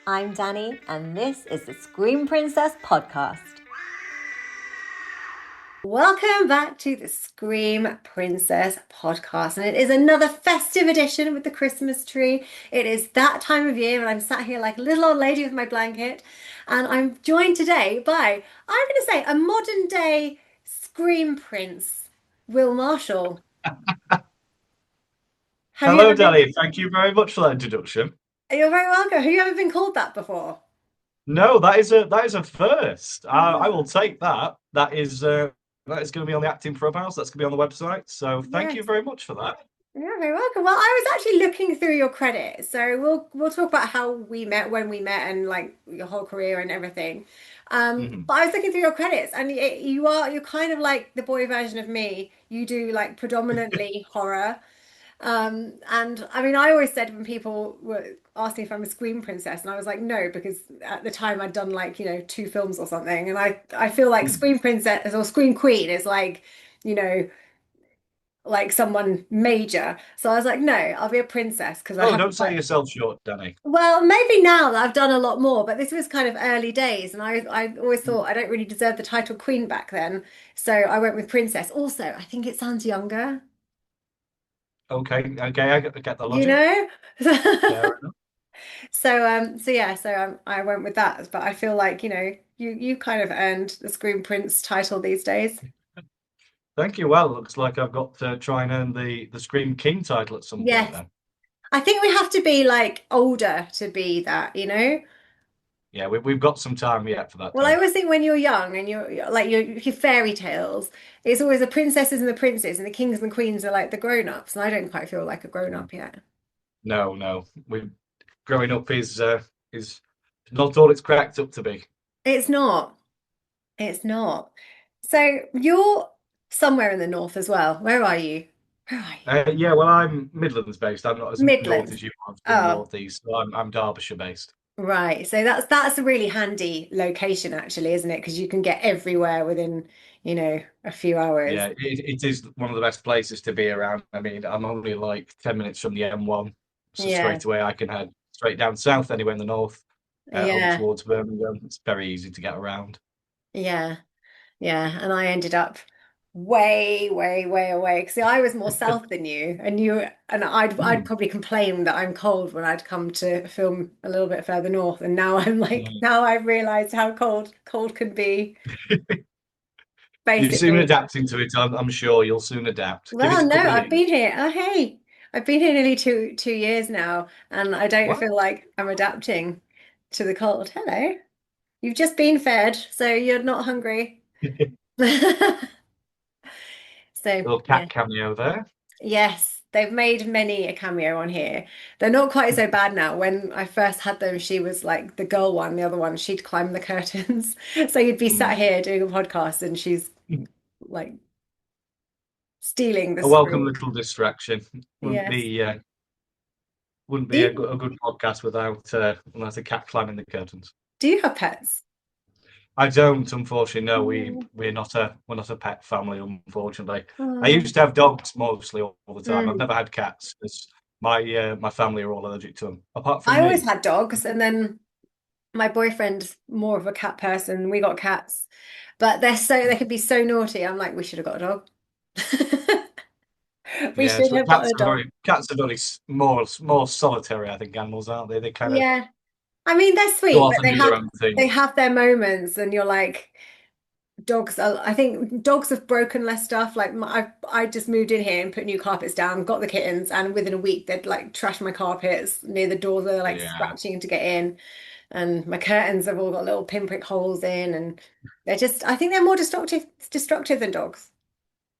I'm Danny, and this is the Scream Princess podcast. Welcome back to the Scream Princess podcast, and it is another festive edition with the Christmas tree. It is that time of year, and I'm sat here like a little old lady with my blanket, and I'm joined today by, I'm going to say, a modern day Scream Prince, Will Marshall. Have you Hello, ever been? Danny. Thank you very much for that introduction. You're very welcome. Have you ever been called that before? No, that is a first. I Ah, will take that. That is going to be on the Acting Clubhouse. That's going to be on the website. So thank you yes. very much for that. You're very welcome. Well, I was actually looking through your credits, so we'll talk about how we met, when we met, and like your whole career and everything. Mhm. But I was looking through your credits, and you're kind of like the boy version of me. You do like predominantly horror. And I mean, I always said when people were asking if I'm a Scream Princess, and I was like, no, because at the time I'd done like, two films or something, and I feel like Mm. Scream Princess or Scream Queen is like, you know like someone major. So I was like, no, I'll be a princess because I Oh, haven't don't sell like, yourself short, Danny. well, maybe now that I've done a lot more, but this was kind of early days, and I always Mm. thought I don't really deserve the title queen back then. So I went with princess. Also, I think it sounds younger, Okay, okay, I get the you logic. know? Fair enough. So yeah, I went with that, but I feel like, you kind of earned the Scream Prince title these days. Thank you. Well, looks like I've got to try and earn the Scream King title at some point Yes. then. I think we have to be like older to be that, you know? Yeah, we've got some time yet for that, Well, I though. always think when you're young and you're like your fairy tales, it's always the princesses and the princes, and the kings and the queens are like the grown-ups, and I don't quite feel like a grown-up yet. No, no. We growing up is not all it's cracked up to be. It's not. It's not. So you're somewhere in the north as well. Where are you? Where are you? Yeah, well, I'm Midlands based. I'm not as north Midlands. as you are to the Oh, northeast. So I'm Derbyshire based. right. So that's a really handy location actually, isn't it? Because you can get everywhere within, a few hours. Yeah, it is one of the best places to be around. I mean, I'm only like 10 minutes from the M1, so Yeah. straight away I can head straight down south anywhere in the north, over Yeah. towards Birmingham. It's very easy to get around. Yeah. Yeah, and I ended up way, way, way away because I was more south than you, and I'd Hmm. probably complain that I'm cold when I'd come to film a little bit further north, and now I'm like, Yeah. now I've realized how cold can be, You're soon basically. adapting to it. I'm sure you'll soon adapt. Give it Well, a no, couple of I've years. been here. Oh, hey, I've been here nearly two years now, and I don't What? feel like I'm adapting to the cold. Hello, you've just been fed, so you're not hungry. So Little yeah. cat cameo there. Yes, they've made many a cameo on here. They're not quite so bad now. When I first had them, she was like the girl one, the other one, she'd climb the curtains. So you'd be sat Hmm. here doing a podcast and she's like stealing the A welcome screen. little distraction. Wouldn't Yes. be uh, wouldn't Do be you, a good podcast without a cat climbing the curtains. do you have pets? I don't, unfortunately. No, Mm. we're not a pet family, unfortunately. I Oh. used to have dogs mostly all the time. I've Mm. never had cats because my family are all allergic to them, apart from I always me. had dogs, and then my boyfriend's more of a cat person. We got cats, but they could be so naughty. I'm like, we should have got a dog. We Yeah, should so have got a dog. cats are very more solitary, I think, animals, aren't they? They kind of Yeah. I mean, they're go sweet, off but and do their own they thing. have their moments, and you're like, I think dogs have broken less stuff. Like I just moved in here and put new carpets down, got the kittens, and within a week they'd like trash my carpets near the doors. They're like Yeah. scratching to get in, and my curtains have all got little pinprick holes in, and I think they're more destructive than dogs.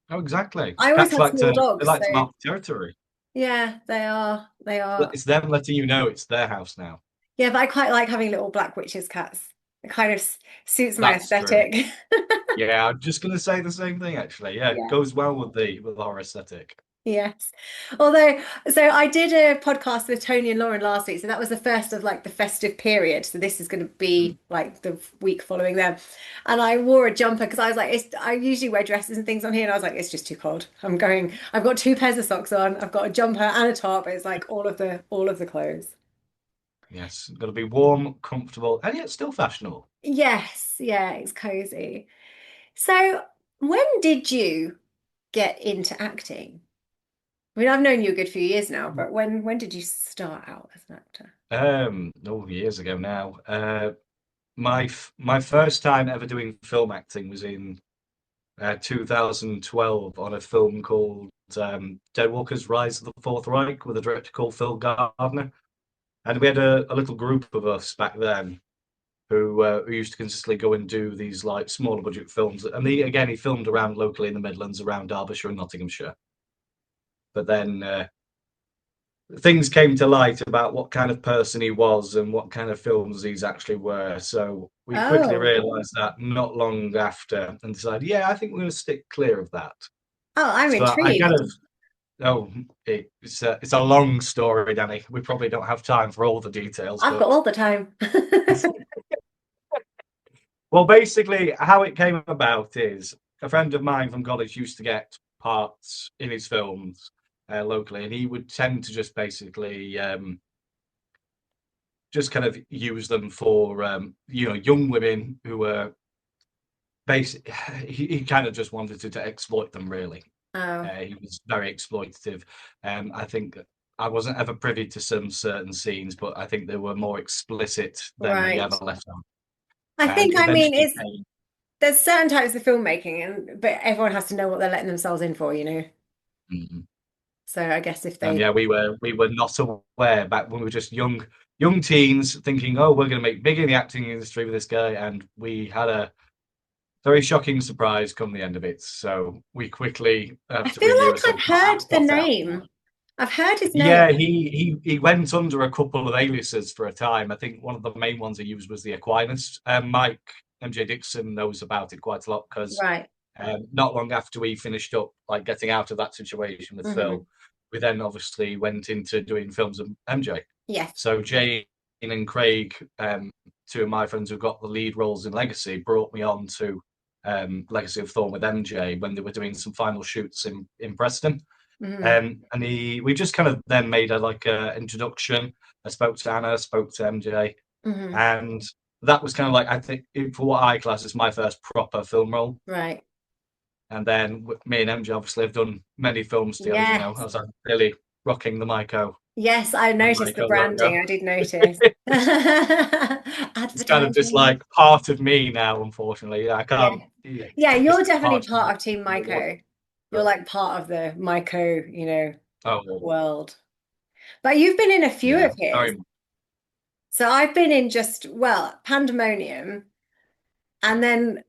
Oh, exactly. I always Cats had like small they dogs, like so to mark territory. yeah, they are. They are. It's them letting you know it's their house now. Yeah, but I quite like having little black witches cats. It kind of suits my That's true. aesthetic. Yeah, I'm just going to say the same thing, actually. Yeah, it Yeah. goes well with the horror aesthetic. Yes. Although, so I did a podcast with Tony and Lauren last week. So that was the first of like the festive period. So this is going to Mm. be like the week following them. And I wore a jumper because I was like, I usually wear dresses and things on here. And I was like, it's just too cold. I've got two pairs of socks on. I've got a jumper and a top. It's like all of the clothes. Yes, got to be warm, comfortable, and yet still fashionable. Yes, yeah, it's cozy. So, when did you get into acting? I mean, I've known you a good few years now, but when did you start out as an actor? Oh, years ago now. My first time ever doing film acting was in 2012 on a film called Dead Walkers: Rise of the Fourth Reich with a director called Phil Gardner, and we had a little group of us back then who used to consistently go and do these like smaller budget films. And he filmed around locally in the Midlands, around Derbyshire and Nottinghamshire. But then things came to light about what kind of person he was and what kind of films these actually were. So we quickly Oh, realised that not long after and decided, yeah, I think we're going to stick clear of that. oh, I'm So I kind intrigued. of, oh, it's a long story, Danny. We probably don't have time for all the details, I've got but all the time. well, basically, how it came about is a friend of mine from college used to get parts in his films locally, and he would tend to just basically just kind of use them for young women who were basic. He kind of just wanted to exploit them really. Oh, He was very exploitative. I think I wasn't ever privy to some certain scenes, but I think they were more explicit than he right. ever left out. I And think, I mean, eventually it's came, there's certain types of filmmaking, and but everyone has to know what they're letting themselves in for, you know. Mhm. So I guess if And they, yeah, we were not aware back when we were just young teens, thinking, oh, we're going to make big in the acting industry with this guy, and we had a very shocking surprise come the end of it. So we quickly, I after feel a year or like so, I've heard the got out. name. I've heard his name. Yeah, he went under a couple of aliases for a time. I think one of the main ones he used was the Aquinas. Mike MJ Dixon knows about it quite a lot because Right. not long after we finished up, like getting out of that situation with Hmm. Phil, we then obviously went into doing films with MJ. Yes. So Jane and Craig, two of my friends who got the lead roles in Legacy, brought me on to Legacy of Thorn with MJ when they were doing some final shoots in Preston. Hmm. And we just kind of then made a introduction. I spoke to Anna, spoke to MJ, Hmm. and that was kind of like I think for what I class as my first proper film role. Right. And then me and MJ obviously have done many films together. You know, Yes. I was like really rocking Yes, I the noticed the Myco logo. branding. I did notice. It's kind of just Advertising. like part of me now. Unfortunately, I Yeah. can't. Yeah, Yeah, you're it's definitely part of part me. of Team I want, Myco. You're but like part of the Myco, oh world. But you've been in a few yeah, of his. very much. So I've been in just, well, Pandemonium, and then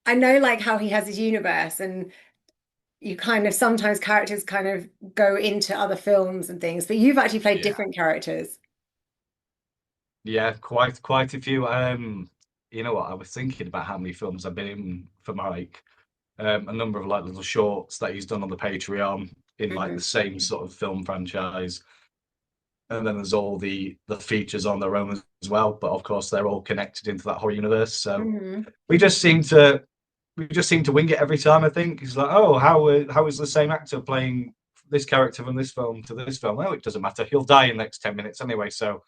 I know like how he has his universe, and you kind of sometimes characters kind of go into other films and things, but you've actually played Yeah. different characters. Yeah, quite a few. You know what? I was thinking about how many films I've been in for Mike. A number of like little shorts that he's done on the Patreon in like Hmm. the same sort of film franchise. And then there's all the features on their own as well. But of course, they're all connected into that horror universe. So Hmm. we just seem to we just seem to wing it every time. I think it's like, oh, how is the same actor playing this character from this film to this film? Oh, it doesn't matter. He'll die in the next 10 minutes anyway, so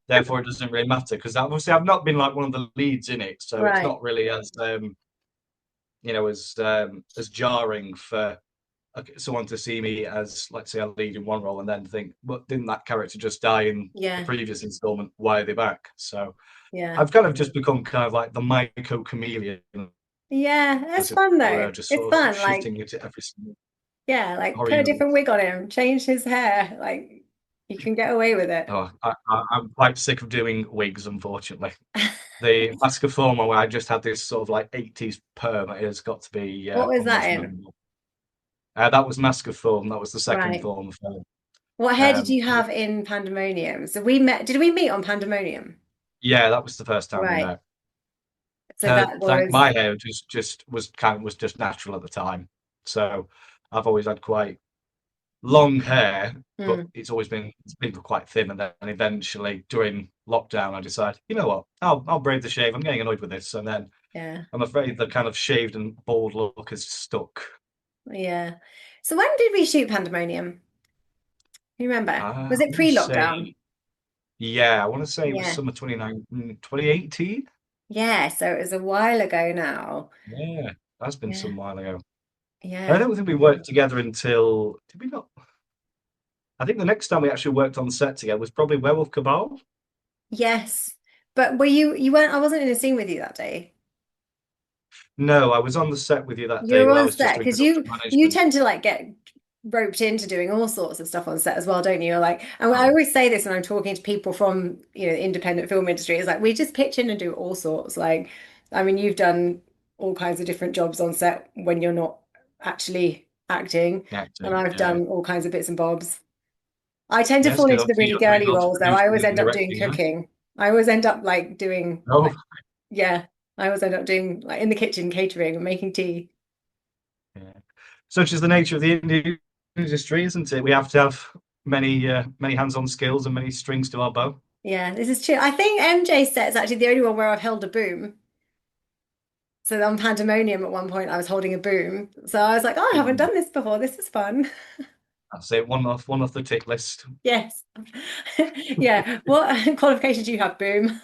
therefore it doesn't really matter because obviously I've not been like one of the leads in it, so it's Right. not really as as jarring for someone to see me as, let's say, a lead in one role and then think, but didn't that character just die in the Yeah. previous installment? Why are they back? So Yeah. I've kind of just become kind of like the micro chameleon, Yeah. It's as it fun though. were, just It's sort of fun. Like, shifting into every single yeah, like horror put a different universe. wig on him, change his hair. Like, you can get away with it. Oh, I'm quite sick of doing wigs, unfortunately. The Mask of Former, where I just had this sort of like 80s perm, it has got to be What was that almost in? memorable. That was Mask of Form, that was the second Right. film. What hair did Um, you have in Pandemonium? So we met, did we meet on Pandemonium? yeah, that was the first time we Right. met. So that Thank was, my hair just was just natural at the time, so I've always had quite long hair, but hmm, it's been quite thin, and then eventually during lockdown, I decided, you know what, I'll brave the shave. I'm getting annoyed with this, and then yeah, I'm afraid the kind of shaved and bald look has stuck. yeah. So when did we shoot Pandemonium? You remember? Was I it want to pre-lockdown? say, Yeah, I want to say it was Yeah. summer 2019, 2018. Yeah, so it was a while ago now. Yeah, that's been Yeah. some while ago. I Yeah. don't think we worked together until, did we not? I think the next time we actually worked on set together was probably Werewolf Cabal. Yes. But you weren't, I wasn't in a scene with you that day. No, I was on the set with you that day, You're but I on was just set doing because production you management. tend to like get roped into doing all sorts of stuff on set as well, don't you? Like, and I Oh, always say this when I'm talking to people from, the independent film industry, it's like we just pitch in and do all sorts. Like, I mean, you've done all kinds of different jobs on set when you're not actually acting, and acting, I've yeah. done all kinds of bits and bobs. I tend to Yes, fall because into the obviously really you're doing girly lots of roles though. I producing always and end up doing directing now. cooking. I always end up like doing Oh, like, yeah, I always end up doing like in the kitchen catering and making tea. yeah. Such is the nature of the industry, isn't it? We have to have many hands-on skills and many strings to our bow. Yeah, this is true. I think MJ set is actually the only one where I've held a boom. So on Pandemonium at one point I was holding a boom. So I was like, oh, I haven't Mm. done this before. This is fun. That's it. One off the tick list. Yes. Yeah. What qualifications do you have? Boom.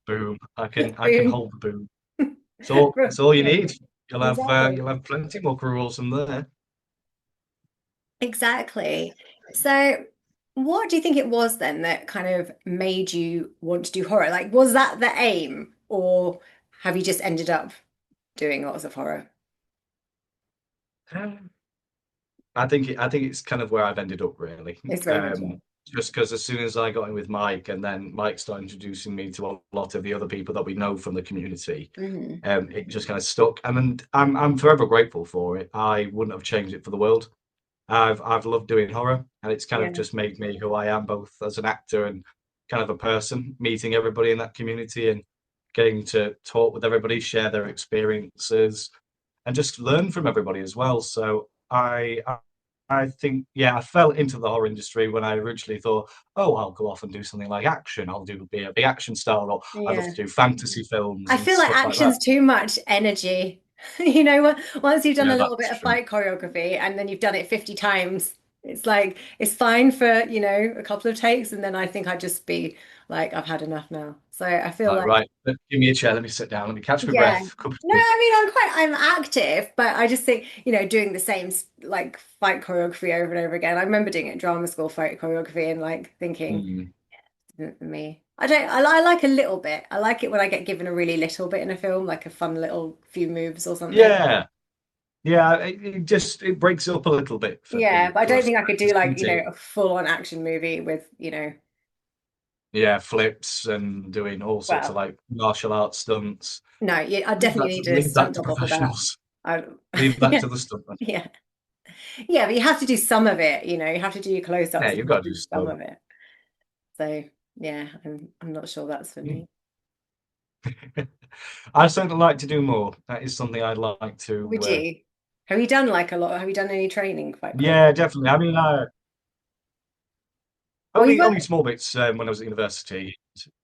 Boom. I can Boom. hold the boom. It's all you Yeah, need. You'll exactly. have plenty more careers from there. Exactly. So what do you think it was then that kind of made you want to do horror? Like, was that the aim, or have you just ended up doing lots of horror? I think it's kind of where I've ended up really. It's very much Just because as soon as I got in with Mike, and then Mike started introducing me to a lot of the other people that we know from the community, hmm it just kind of stuck. And I'm forever grateful for it. I wouldn't have changed it for the world. I've loved doing horror, and it's kind of Yeah. just made me who I am, both as an actor and kind of a person. Meeting everybody in that community and getting to talk with everybody, share their experiences, and just learn from everybody as well. So I think, yeah, I fell into the horror industry when I originally thought, oh, I'll go off and do something like action. I'll be a big action star, or I'd love Yeah. to do fantasy films I and feel like stuff like that. action's too much energy. Once you've done Yeah, a little that's bit of true. fight choreography and then you've done it 50 times, it's like it's fine for, a couple of takes, and then I think I'd just be like, I've had enough now. So I feel Like, like, right, give me a chair, let me sit down, let me catch my yeah. breath, cup of No, tea. I mean I'm active, but I just think, doing the same like fight choreography over and over again. I remember doing it in drama school, fight choreography, and like thinking, Mm. for me. I don't. I like a little bit. I like it when I get given a really little bit in a film, like a fun little few moves or something. Yeah, yeah, it breaks it up a little bit for Yeah, the but I for don't us think I could do actors, like, doesn't it? a full-on action movie with. Yeah, flips and doing all sorts of Well, like martial arts stunts. no, I definitely need a Leave that stunt to double for that. professionals. I, Leave that yeah, to the stuntman. yeah, yeah, but you have to do some of it. You have to do your Yeah, close-ups. You you've have got to to do do some some. of it. So yeah, I'm not sure that's for Mm. me. I certainly like to do more. That is something I'd like to. Would you? Have you done like a lot? Have you done any training fight choreography? Yeah, definitely. I mean, Well, you only were, small bits when I was at university,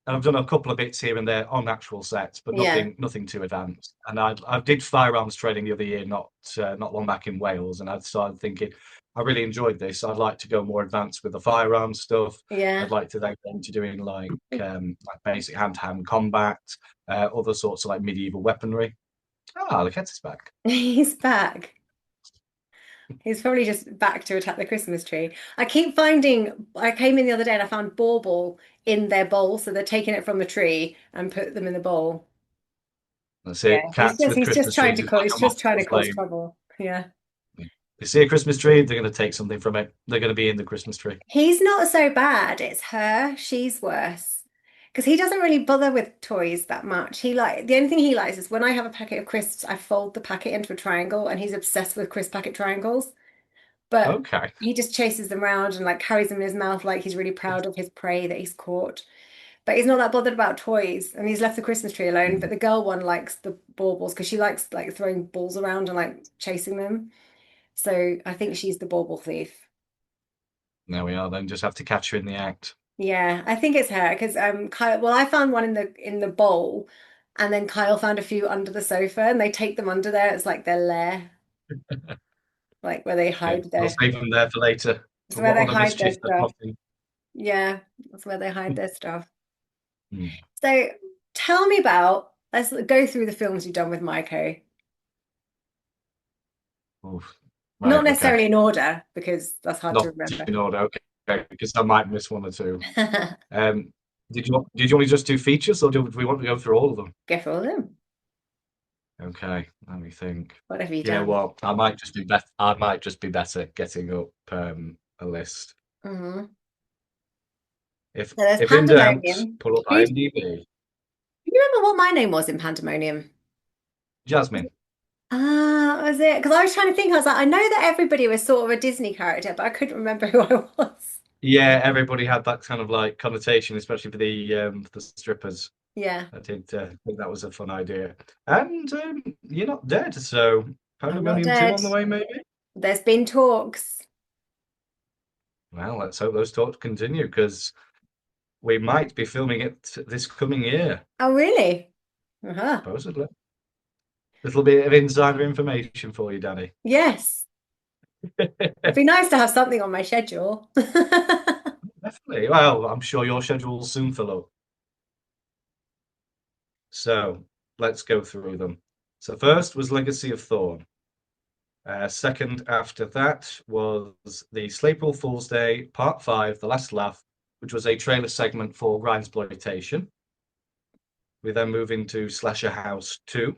and I've done a couple of bits here and there on actual sets, but yeah, nothing too advanced. And I did firearms training the other year, not long back in Wales, and I started thinking I really enjoyed this. I'd like to go more advanced with the firearms stuff. yeah. I'd like to then go into doing like basic hand-to-hand combat, other sorts of like medieval weaponry. Ah, the cat is back. He's back. He's probably just back to attack the Christmas tree. I came in the other day and I found bauble in their bowl, so they're taking it from the tree and put them in the bowl. That's Yeah, it. Cats with Christmas trees is like he's a moth just trying to to a cause flame. trouble. Yeah. They see a Christmas tree, they're going to take something from it. They're going to be in the Christmas tree. He's not so bad. It's her. She's worse. Because he doesn't really bother with toys that much. The only thing he likes is when I have a packet of crisps, I fold the packet into a triangle, and he's obsessed with crisp packet triangles. But Okay. he just chases them around and like carries them in his mouth like he's really proud of his prey that he's caught. But he's not that bothered about toys, and he's left the Christmas tree alone. But the girl one likes the baubles because she likes like throwing balls around and like chasing them. So I think she's the bauble thief. There we are then. Just have to catch her in the act. Yeah, I think it's her because Kyle. Well, I found one in the bowl, and then Kyle found a few under the sofa, and they take them under there. It's like their lair, like where they Yeah. hide They'll their. save them there for later. It's And where what they other hide their mischief they're stuff. plotting. Yeah, that's where they hide their stuff. Hmm. So tell me about, let's go through the films you've done with Maiko. Oof. Not Right, okay. necessarily in order, because that's hard to Not remember. in order, okay, because I might miss one or two. Um, did you want to just do features, or do we want to go through all of them? Go for all of them. Okay, let me think. What have you You know done? what? I might just be better. I might just be better getting up a list. Hmm. If So there's if in doubt, Pandemonium. pull up Do IMDb. you remember what my name was in Pandemonium? Jasmine. Ah, was it? Because I was trying to think, I was like, I know that everybody was sort of a Disney character, but I couldn't remember who I was. Yeah, everybody had that kind of like connotation, especially for the strippers. Yeah, I did think that was a fun idea. And you're not dead, so I'm not Pandemonium 2 dead. on the way, maybe? There's been talks. Well, let's hope those talks continue because we might be filming it this coming year, Oh, really? Uh-huh. supposedly. Little bit of insider information for you, Danny. Yes. It'd be nice to have something on my schedule. Definitely. Well, I'm sure your schedule will soon fill up. So let's go through them. So first was Legacy of Thorn. Second after that was the April Fool's Day Part 5, The Last Laugh, which was a trailer segment for Grindsploitation. We then move into Slasher House 2.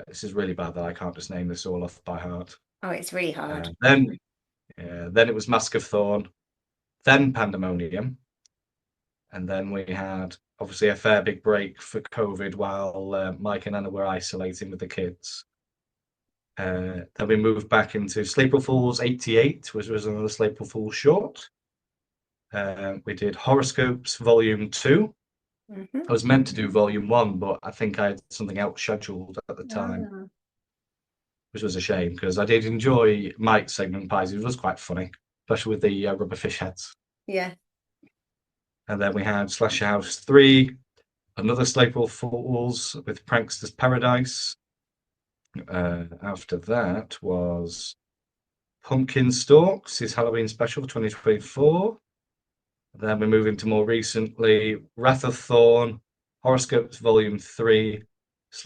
This is really bad that I can't just name this all off by heart. Oh, it's really hard. Then it was Mask of Thorn, then Pandemonium, and then we had obviously a fair big break for COVID while Mike and Anna were isolating with the kids. Then we moved back into April Fool's 88, which was another April Fool's short. We did Horoscopes Volume 2. Hmm. I was meant to do Volume 1, but I think I had something else scheduled at the time, Ah, which was a shame because I did enjoy Mike's segment Pies. It was quite funny, especially with the rubber fish heads. yeah. And then we had Slasher House 3, another April Fools with Prankster's Paradise. After that was Pumpkin Stalks, his Halloween special for 2024. Then we move into more recently Wrath of Thorn, Horoscopes Volume 3,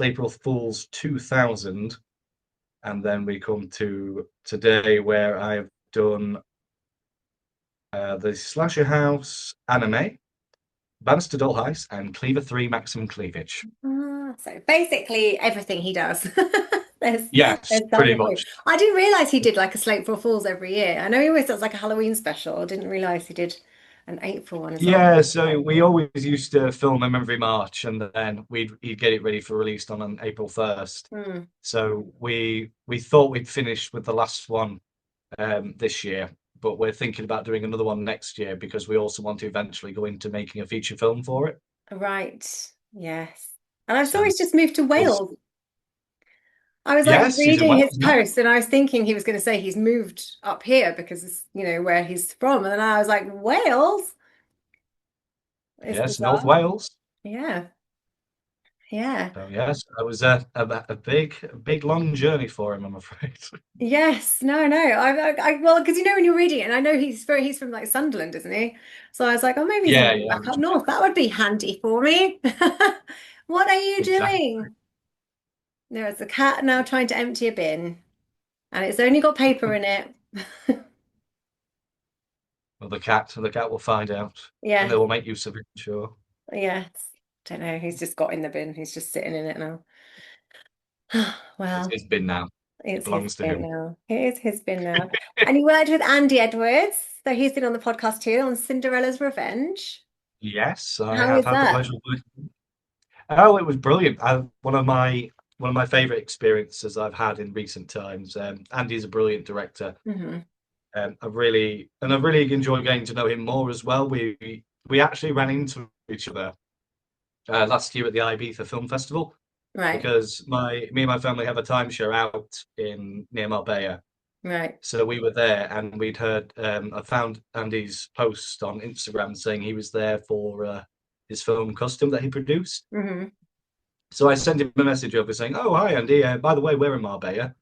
April Fools 2000. And then we come to today where I've done the Slasher House anime, Bannister Doll Heist, and Cleaver 3 Maximum Cleavage. Ah, so basically everything he does. There's Yes, there's pretty something for you. much. I didn't realize he did like a Slate for Falls every year. I know he always does like a Halloween special. I didn't realize he did an April one as well. Yeah, so we always used to film them every March, and then he'd get it ready for release on April 1st. Hmm. So we thought we'd finished with the last one this year, but we're thinking about doing another one next year because we also want to eventually go into making a feature film for it. Right. Yes. And I saw So he's just moved to we'll, Wales. I was like yes, he's in reading his Wales now. post and I was thinking he was going to say he's moved up here because it's, where he's from. And then I was like, Wales? It's Yes, North bizarre. Wales. Yeah. Yeah. So yes, that was a big long journey for him, I'm afraid. Yes. No, no. Well, because when you're reading it, and I know he's from like Sunderland, isn't he? So I was like, oh, maybe he's Yeah, moving yeah, back up north. That would be handy for me. What are you exactly. doing? There's a cat now trying to empty a bin, and it's only got paper in it. Well, the cat will find out, and they Yes. will make use of it, sure. Yes. Don't know. He's just got in the bin. He's just sitting in it now. It's Well, his bin now. It it's his belongs to bin him. now. It is his bin now. And he worked with Andy Edwards. So he's been on the podcast too on Cinderella's Revenge. Yes, I How have is had the that? pleasure of working. Oh, it was brilliant. One of my favorite experiences I've had in recent times. Andy's a brilliant director. Hmm. I've really enjoyed getting to know him more as well. We actually ran into each other last year at the Ibiza Film Festival Right, because me and my family have a timeshare out in near Marbella. right. So we were there, and we'd heard. I found Andy's post on Instagram saying he was there for his film Custom that he produced. Hmm. So I sent him a message over saying, "Oh, hi Andy. By the way, we're in Marbella.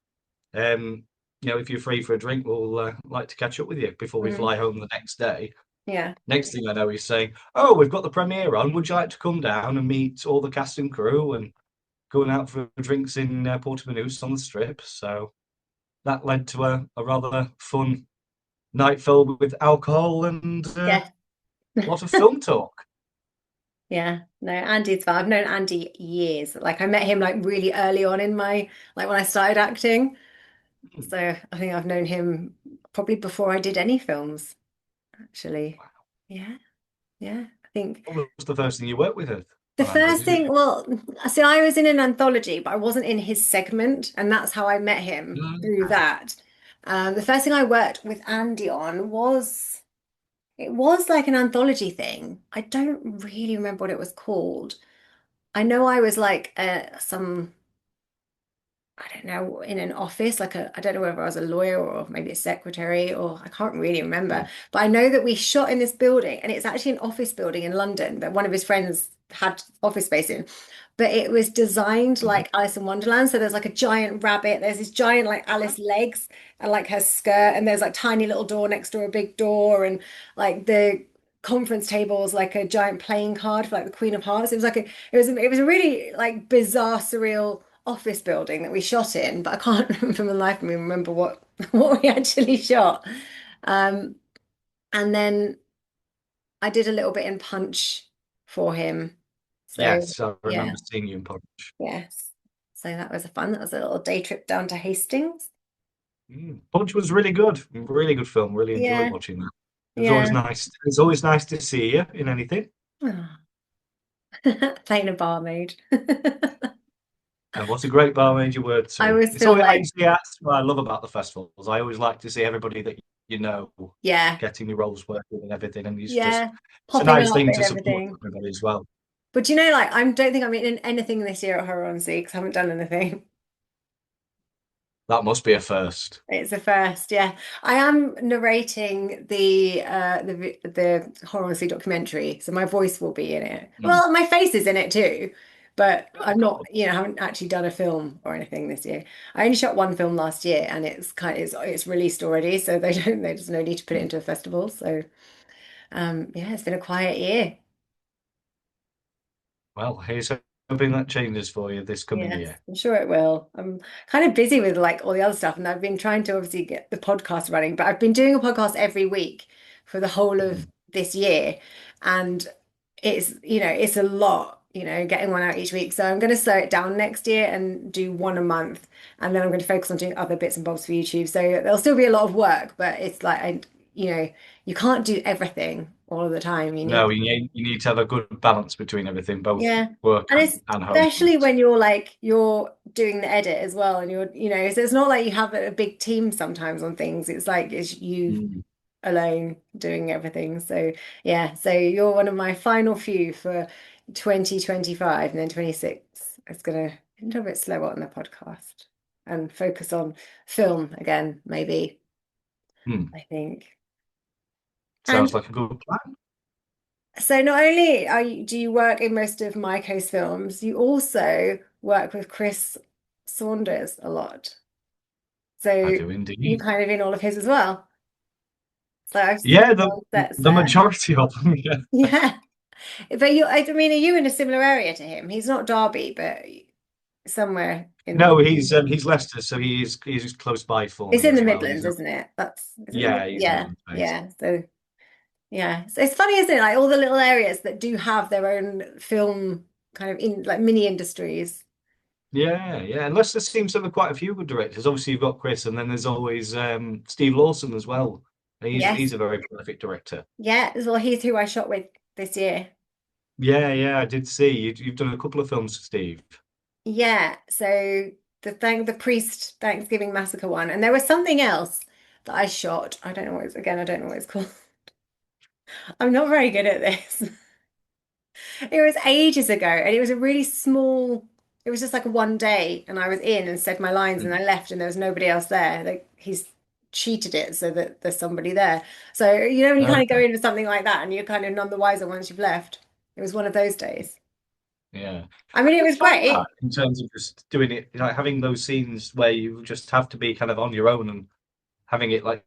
Um, if you're free for a drink, we'll like to catch up with you before we Hmm. fly home the next day." Yeah. Next thing I know, he's saying, "Oh, we've got the premiere on. Would you like to come down and meet all the cast and crew and going out for drinks in Portobello on the Strip?" So that led to a rather fun night filled with alcohol and Yeah. a lot of film talk. Yeah. No, Andy's fun. I've known Andy years. Like I met him like really early on in my like when I started acting. Hmm. So I think I've known him probably before I did any films, actually. Yeah. Yeah. I think What was the first thing you worked with her the on, Andy? first Did thing, well, see, I was in an anthology, but I wasn't in his segment, and that's how I met him through you? that. The first thing I worked with Andy on was it was like an anthology thing. I don't really remember what it was called. I know I was like some I don't know, in an office, like I don't know whether I was a lawyer or maybe a secretary or I can't really remember. But I know that we shot in this building and it's actually an office building in London that one of his friends had office space in. But it was designed Mhm. like Alice in Wonderland. So there's like a giant rabbit, there's this giant like Alice legs and like her skirt, and there's like tiny little door next to a big door, and like the conference table is like a giant playing card for like the Queen of Hearts. It was like it was a really like bizarre, surreal office building that we shot in, but I can't for the life of me remember what what we actually shot. Um, and then I did a little bit in Punch for him. So Yes, I yeah, remember seeing you in Punch. yes. So that was a fun. That was a little day trip down to Hastings. Punch was really good, really good film. Really enjoyed Yeah, watching that. It was always yeah. nice. It's always nice to see you in anything. Oh. Playing a barmaid. And what a great barmaid you were I too. always It's feel always I like, usually ask what I love about the festivals. I always like to see everybody that you know yeah, getting the roles working and everything. And yeah, it's a popping nice up thing and to support everything. everybody as well. But you know, like I don't think I'm in anything this year at Horror on Sea because I haven't done anything. That must be a first. It's a first, yeah. I am narrating the Horror on Sea documentary, so my voice will be in it. Mm. Well, my face is in it too, but Oh, I'm not, God. haven't actually done a film or anything this year. I only shot one film last year, and it's released already, so there's no need to put it Mm. into a festival. So yeah, it's been a quiet year. Well, here's hoping that changes for you this coming Yes, year. I'm sure it will. I'm kind of busy with like all the other stuff, and I've been trying to obviously get the podcast running, but I've been doing a podcast every week for the whole of Mm. this year, and it's a lot, getting one out each week. So I'm going to slow it down next year and do one a month, and then I'm going to focus on doing other bits and bobs for YouTube. So there'll still be a lot of work, but it's like you know, you can't do everything all of the time. You No, need you need to have a good balance between everything, both Yeah. work And it's and home. especially when you're doing the edit as well and so it's not like you have a big team sometimes on things. It's like it's you Mm. alone doing everything. So yeah, so you're one of my final few for 2025, and then 26 it's gonna be a little bit slower on the podcast and focus on film again, maybe, Mm. I think. Sounds And like a good plan. so not only do you work in most of Maiko's films, you also work with Chris Saunders a lot. I So do you indeed. kind of in all of his as well. So I've seen Yeah, you on sets the there. majority of them. Yeah. Yeah. But I mean, are you in a similar area to him? He's not Derby, but somewhere in the No, Midlands. he's Leicester, so he's close by for It's me in the as well. He's Midlands, a, isn't it? Is it the yeah, Midlands? he's Yeah, Midlands based. yeah. So yeah. So it's funny, isn't it? Like all the little areas that do have their own film kind of in like mini industries. Yeah, yeah. And Leicester seems to have quite a few good directors. Obviously, you've got Chris, and then there's always Steve Lawson as well. Yes. He's a very prolific director. Yeah, well, he's who I shot with this year. Yeah, yeah. I did see you've done a couple of films, Steve. Yeah, so the priest Thanksgiving Massacre one, and there was something else that I shot. I don't know what it's again. I don't know what it's called. I'm not very good at this. It was ages ago, and it was a really small. It was just like a one day, and I was in and said my lines, and Mm. I left, and there was nobody else there. Like he's cheated it so that there's somebody there. So when you kind of go Okay. into something like that, and you're kind of none the wiser once you've left. It was one of those days. Yeah. I mean, it You was find that great. in terms of just doing it, like having those scenes where you just have to be kind of on your own and having it like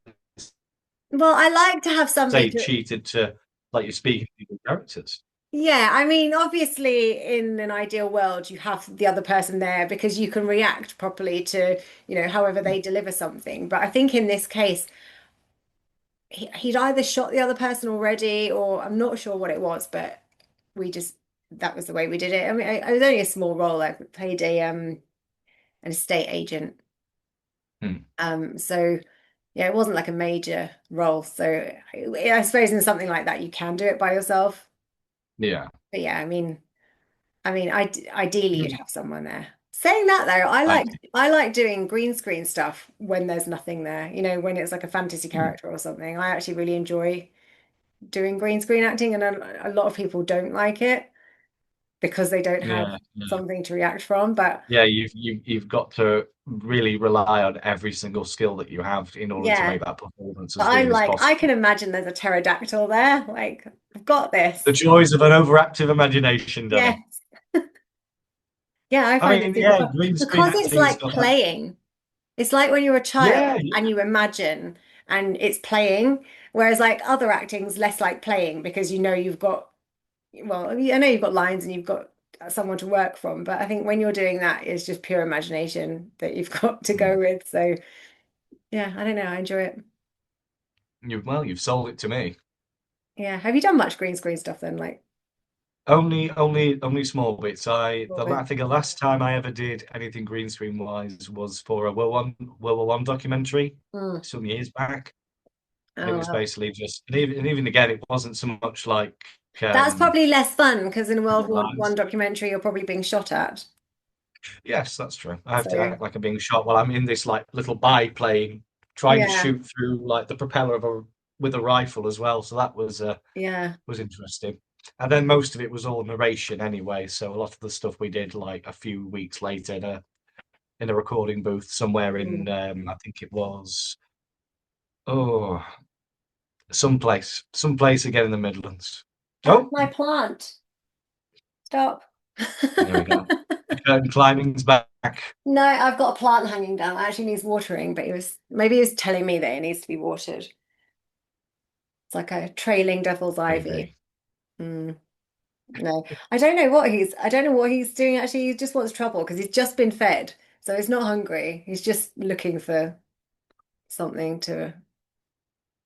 Well, I like to have somebody Say to, cheated to like you're speaking to the characters. yeah, I mean, obviously in an ideal world, you have the other person there because you can react properly to, however they deliver something. But I think in this case, he'd either shot the other person already, or I'm not sure what it was, but we just, that was the way we did it. I mean, I was only a small role. I played an estate agent. Hmm. So yeah, it wasn't like a major role. So I suppose in something like that, you can do it by yourself. Yeah. But yeah, I ideally you'd Mm. have someone there. Saying that though, I I like I like doing green screen stuff when there's nothing there. When it's like a fantasy Hmm. character or something. I actually really enjoy doing green screen acting, and a lot of people don't like it because they don't have Yeah, yeah. something to react from. But Yeah, you've got to really rely on every single skill that you have in order to yeah, make that performance but as I'm good as like, I can possible. imagine there's a pterodactyl there. Like, I've got The this. joys of an overactive imagination, Danny. Yes. Yeah, I I find it mean, super yeah, fun green screen because it's acting has like got that. playing. It's like when you're a Yeah, child and yeah, you imagine and it's playing, whereas like other acting's less like playing because you've got, well, I know you've got lines and you've got someone to work from, but I think when you're doing that, it's just pure imagination that you've got to Mm. go with. So yeah, I don't know, I enjoy it. You've sold it to me. Yeah. Have you done much green screen stuff then? Like, Only small bits. a bit? I think the last time I ever did anything green screen wise was for a World War One documentary Mm. some years back, and it Oh, was well. basically just, and even again, it wasn't so much like That's probably less fun because in a World War One lines. documentary, you're probably being shot at. Yes, that's true. I have to So act like I'm being shot while I'm in this like little biplane, trying to yeah, shoot through like the propeller of a with a rifle as well. So that yeah. was interesting. And then most of it was all narration anyway. So a lot of the stuff we did like a few weeks later in a recording booth somewhere in Mm. I think it was oh someplace again in the Midlands. That's Oh, my plant. Stop. there we go. The curtain climbing's back. No, I've got a plant hanging down. It actually needs watering, but maybe he was telling me that it needs to be watered. It's like a trailing devil's ivy. Maybe. Mm, no, I don't know what he's doing actually. He just wants trouble because he's just been fed. So he's not hungry. He's just looking for something to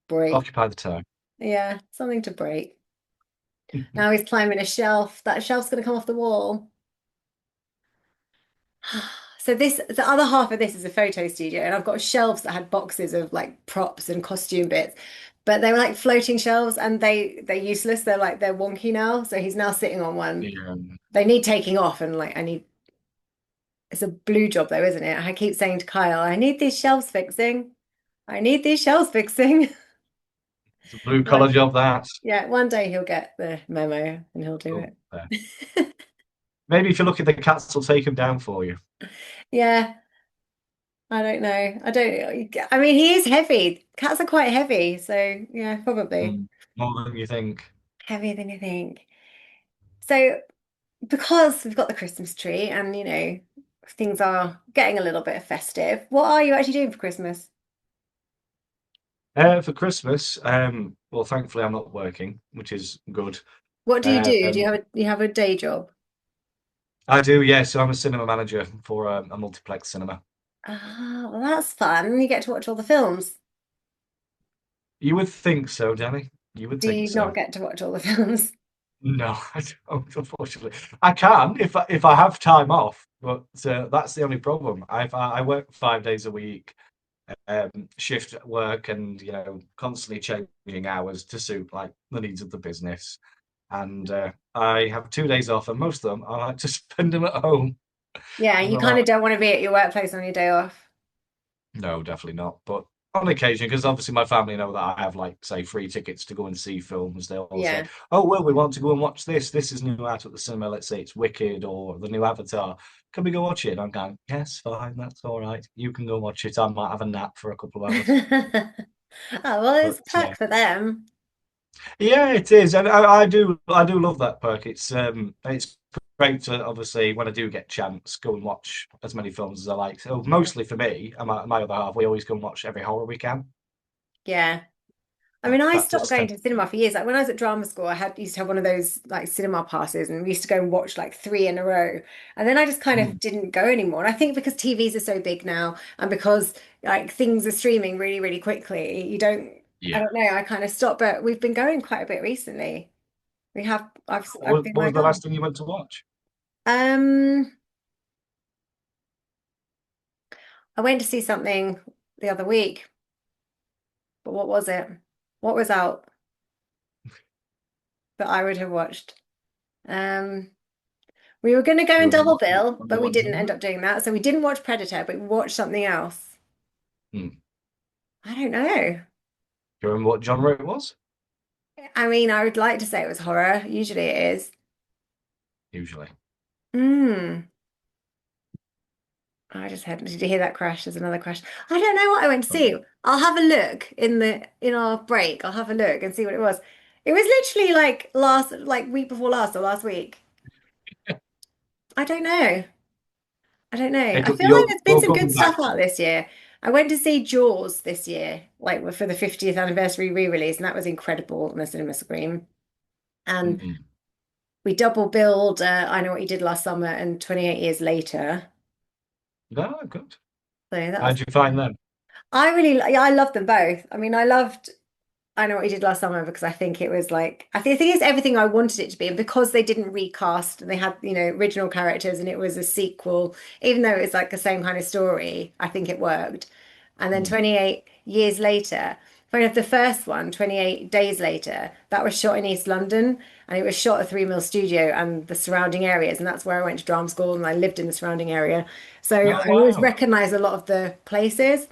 break. Occupy the time. Yeah, something to break. Now he's climbing a shelf. That shelf's going to come off the wall. So the other half of this is a photo studio, and I've got shelves that had boxes of like props and costume bits, but they were like floating shelves, and they're useless. They're wonky now. So he's now sitting on one. Yeah. They need taking off, and like I need. It's a blue job though, isn't it? I keep saying to Kyle, I need these shelves fixing. I need these shelves fixing. It's a blue collar One, job that. yeah, one day he'll get the memo and he'll do Oh, there. it. Maybe if you're lucky, the cats will take him down for you. Yeah. I don't know. I don't. I mean, he is heavy. Cats are quite heavy, so yeah, probably Mm, more than you think. heavier than you think. So because we've got the Christmas tree and things are getting a little bit festive, what are you actually doing for Christmas? For Christmas, well, thankfully I'm not working, which is good. What do you do? Do Um, you have a day job? I do, yeah. So I'm a cinema manager for a multiplex cinema. Ah, well, that's fun. You get to watch all the films. You would think so, Danny. You would Do think you not so. get to watch all the films? No, I don't, unfortunately. I can if I have time off, but that's the only problem. I work 5 days a week, shift work, and constantly changing hours to suit like the needs of the business. And I have 2 days off, and most of them I like to spend them at home. Yeah, I'm you not kind like, of don't want to be at your workplace on your day off. no, definitely not. But on occasion, because obviously my family know that I have like say free tickets to go and see films, they'll all say, Yeah. "Oh well, we want to go and watch this. This is new out at the cinema. Let's say it's Wicked or the new Avatar. Can we go watch it?" And I'm going, "Yes, fine, that's all right. You can go watch it. I might have a nap for a couple of hours." Oh, well, it's But a perk for them. yeah, it is, and I do love that perk. It's great to obviously when I do get a chance go and watch as many films as I like. So Yeah. mostly for me and my other half, we always go and watch every horror we can. Yeah. I mean, I That stopped does going tend. to cinema for years. Like when I was at drama school, I had used to have one of those like cinema passes, and we used to go and watch like three in a row. And then I just kind of Mm, didn't go anymore. And I think because TVs are so big now, and because like things are streaming really, really quickly, you don't. I yeah. don't know. I kind of stopped, but we've been going quite a bit recently. We have. I've been What was like, the oh, last thing you went to watch? um, I went to see something the other week, but what was it? What was out that I would have watched? Um. We were going to go Do and you remember double bill, but we what didn't end genre? up doing that. So we didn't watch Predator, but we watched something else. Hmm. I don't know. Do you remember what genre it was? I mean, I would like to say it was horror. Usually it is. Usually. Hmm. I just had, did you hear that crash? There's another crash. I don't know what I went to see. I'll have a look in our break. I'll have a look and see what it was. It was literally like week before last or last week. I don't know. I don't know. I feel like there's been You're some good coming back stuff to. out this year. I went to see Jaws this year, like for the 50th anniversary re-release, and that was incredible on the cinema screen. And Mm. we double billed I Know What You Did Last Summer and 28 Years Later. No, good. So that was How'd you find them? yeah, I loved them both. I mean, I loved I Know What You Did Last Summer because I think it was like I think it's everything I wanted it to be, and because they didn't recast and they had original characters and it was a sequel, even though it was like the same kind of story, I think it worked. And then Mm. 28 years later, funny enough, the first one, 28 days later, that was shot in East London, and it was shot at 3 Mill Studio and the surrounding areas, and that's where I went to drama school and I lived in the surrounding area, so Oh, I always wow. recognize a lot of the places.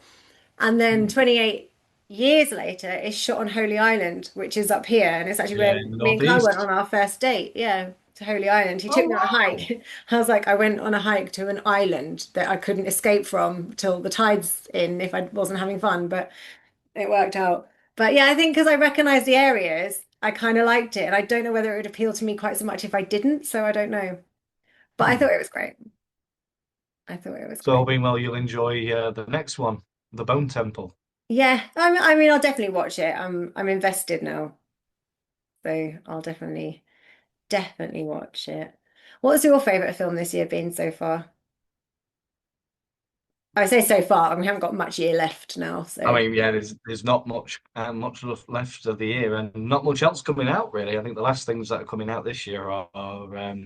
And then Mm. 28 years later, it's shot on Holy Island, which is up here. And it's actually Yeah, where in the me and Kai went northeast. on our first date. Yeah, to Holy Island. He took Oh, me on a wow. hike. I was like, I went on a hike to an island that I couldn't escape from till the tide's in if I wasn't having fun, but it worked out. But yeah, I think because I recognized the areas, I kind of liked it. And I don't know whether it would appeal to me quite so much if I didn't. So I don't know. But I Hmm. thought it was great. I thought it was So, all great. being well, you'll enjoy the next one, The Bone Temple. Yeah, I mean, I'll definitely watch it. I'm invested now. So I'll definitely watch it. What's your favorite film this year been so far? I say so far, and we haven't got much year left now. I So mean, yeah, there's not much left of the year, and not much else coming out really. I think the last things that are coming out this year are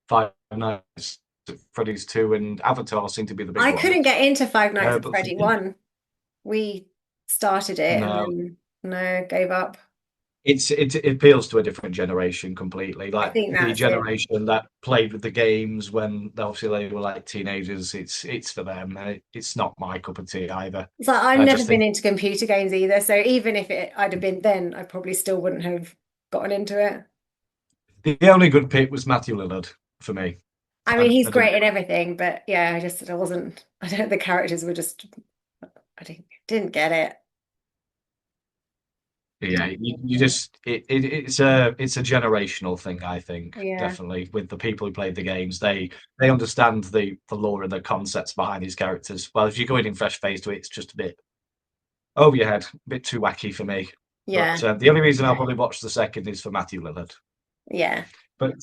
Five Nights at Freddy's 2 and Avatar seem to be the big I couldn't ones. get into Five Nights at But for Freddy me, 1. We started it and no, then no, gave up. it appeals to a different generation completely. I Like think the that's it. generation that played with the games when obviously they were like teenagers. It's for them, and it's not my cup of tea either. It's like I've I never just been think into computer games either. So even if I'd have been then, I probably still wouldn't have gotten into it. the only good pick was Matthew Lillard for me. I mean, he's I didn't. great in everything, but yeah, I wasn't, I don't, the characters were just, I didn't get it. Yeah, you just it's a generational thing, I think, Yeah. definitely with the people who played the games. They understand the lore and the concepts behind these characters. Well, if you're going in fresh faced to it, it's just a bit over your head, a bit too wacky for me. But Yeah. the only reason I'll probably watch the second is for Matthew Lillard. Yeah. But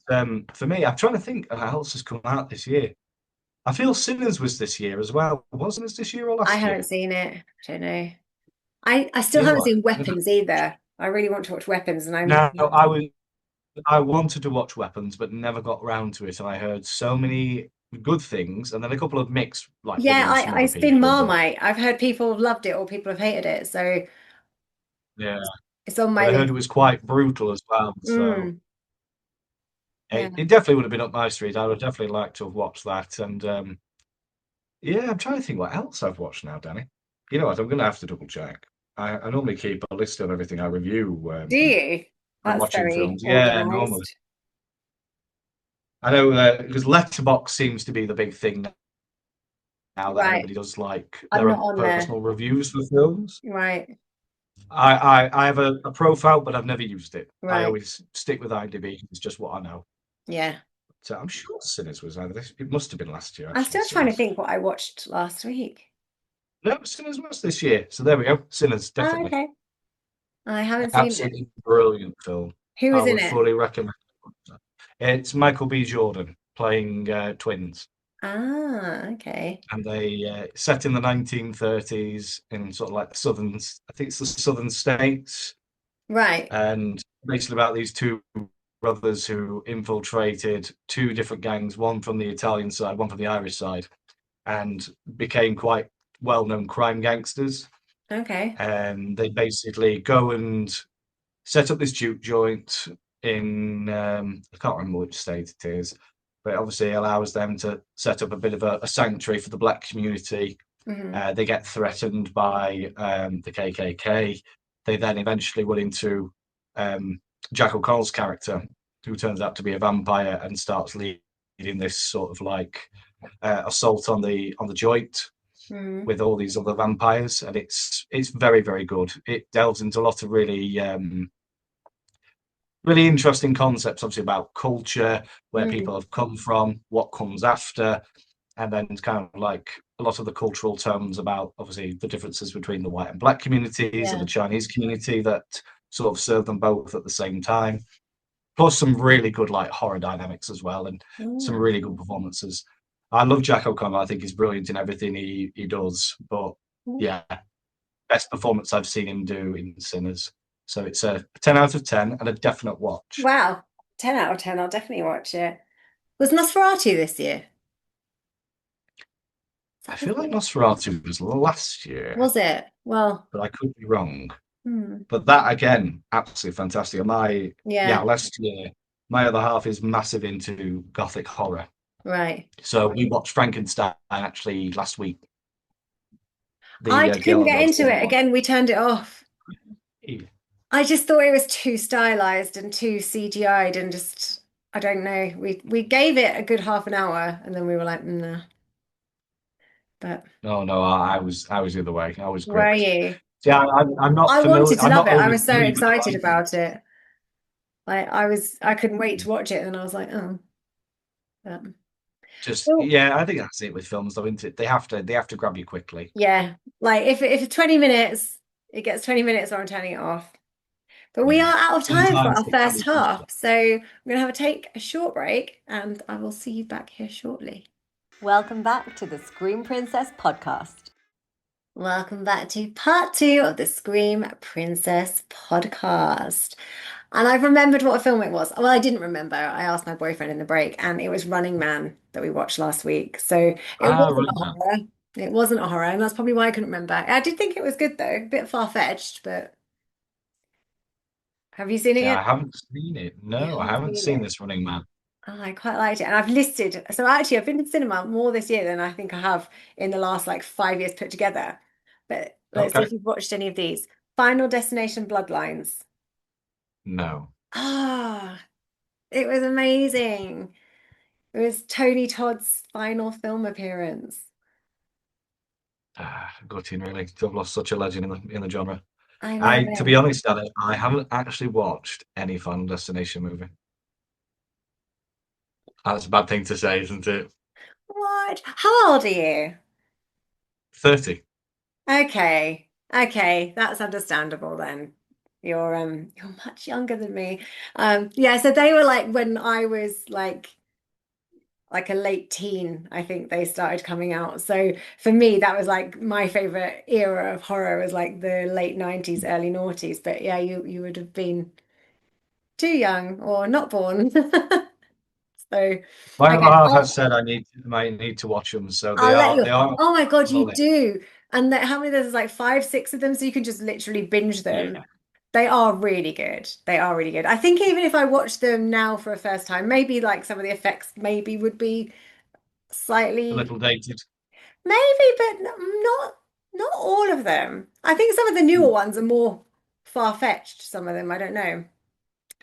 for me, I'm trying to think of how else has come out this year. I feel Sinners was this year as well. Wasn't it this year or I last haven't year? seen it. I don't know. I still You know haven't what? seen Weapons either. I really want to watch Weapons, and I'm Now I wanted to watch Weapons, but never got round to it. And I heard so many good things, and then a couple of mixed, like yeah, within some other it's been people. But Marmite. I've heard people have loved it or people have hated it, so yeah, it's on my but I heard list. it was quite brutal as well. So Mm, yeah. it definitely would have been up my street. I would definitely like to have watched that. And yeah, I'm trying to think what else I've watched now, Danny. You know what? I'm going to have to double check. I normally keep a list of everything I review Do you? when That's watching very films. Yeah, normally. organized. I know because Letterbox seems to be the big thing now that Right. everybody does like I'm their not own on there. personal reviews for films. Right. I have a profile, but I've never used it. I Right. always stick with IMDb. It's just what I know. Yeah. So I'm sure Sinners was either this. It must have been last year, I'm actually. still trying to Sinners. think what I watched last week. No, Sinners was this year. So there we go. Sinners, Oh, definitely. okay. I haven't seen it. Absolutely brilliant film. Who I was in would it? fully recommend it. It's Michael B. Jordan playing twins, Ah, okay. and they set in the 1930s in sort of like the southern, I think it's the southern states, Right. and basically about these two brothers who infiltrated two different gangs, one from the Italian side, one from the Irish side, and became quite well-known crime gangsters. Okay. And they basically go and set up this juke joint in I can't remember which state it is, but it obviously allows them to set up a bit of a sanctuary for the black community. Hmm. They get threatened by the KKK. They then eventually run into Jack O'Connell's character, who turns out to be a vampire and starts leading this sort of like assault on the joint Hmm. with all these other vampires, and it's very very good. It delves into a lot of really interesting concepts, obviously about culture, where Hmm. people have come from, what comes after, and then it's kind of like a lot of the cultural terms about obviously the differences between the white and black communities and the Yeah. Chinese community that sort of serve them both at the same time. Plus some really good like horror dynamics as well, and some Mm. really good performances. I love Jack O'Connell. I think he's brilliant in everything he does. But yeah, best performance I've seen him do in Sinners. So it's a 10 out of 10 and a definite watch. Wow. 10 out of 10. I'll definitely watch it. Was Nosferatu this year? Is I that this feel like year? Nosferatu was last year, Was it? Well, but I could be wrong. hmm. But that again, absolutely fantastic. And yeah, Yeah. last year, my other half is massive into gothic horror. Right. So we watched Frankenstein actually last week, I the couldn't Guillermo get del into Toro it. one. Again, we turned it off. Yeah. I just thought it was too stylized and too CGI'd and just I don't know. We gave it a good half an hour and then we were like, nah. But No, no, I was the other way. I was where are gripped. you? Yeah, I'm not I familiar. wanted to I'm love not it. I overly was so familiar with the excited Vikings. about it. Like I couldn't wait to watch it and I was like, oh. But, Just well, yeah, I think that's it with films, though, isn't it? They have to grab you quickly. yeah. Like if 20 minutes, it gets 20 minutes or I'm turning it off. But we Yeah. are out of time for Sometimes our it can first be too slow. half. So we're gonna have to take a short break and I will see you back here shortly. Welcome back to the Scream Princess podcast. Welcome back to part two of the Scream Princess podcast. And I've remembered what film it was. Well, I didn't remember. I asked my boyfriend in the break, and it was Running Man that we watched last week. So it Ah, wasn't a Running Man. horror. It wasn't a horror, and that's probably why I couldn't remember. I did think it was good though, a bit far-fetched, but have you seen it Yeah, yet? I haven't seen it. You No, I haven't haven't seen seen it. this Running Man. Oh, I quite liked it. And I've listed, so actually I've been to cinema more this year than I think I have in the last like 5 years put together. But let's see Okay. if you've watched any of these. Final Destination Bloodlines. No. Ah, it was amazing. It was Tony Todd's final film appearance. Gutting, really. To have lost such a legend in the genre. I To be know. honest, Danny, I haven't actually watched any Final Destination movie. That's a bad thing to say, isn't it? What? How old are you? 30. Okay. Okay, that's understandable then. You're much younger than me. Yeah, so they were like when I was like a late teen, I think they started coming out. So for me, that was like my favorite era of horror was like the late 90s, early noughties. But yeah, you would have been too young or not born. So My other okay, half has said might need to watch them, so they I'll let are you. they are Oh my God, on the you list. do. And how many there's like five, six of them, so you can just literally binge them. Yeah, They are really good. They are really good. I think even if I watch them now for a first time, maybe like some of the effects maybe would be a slightly little dated. maybe, but not all of them. I think some of the newer ones are more far-fetched, some of them, I don't know.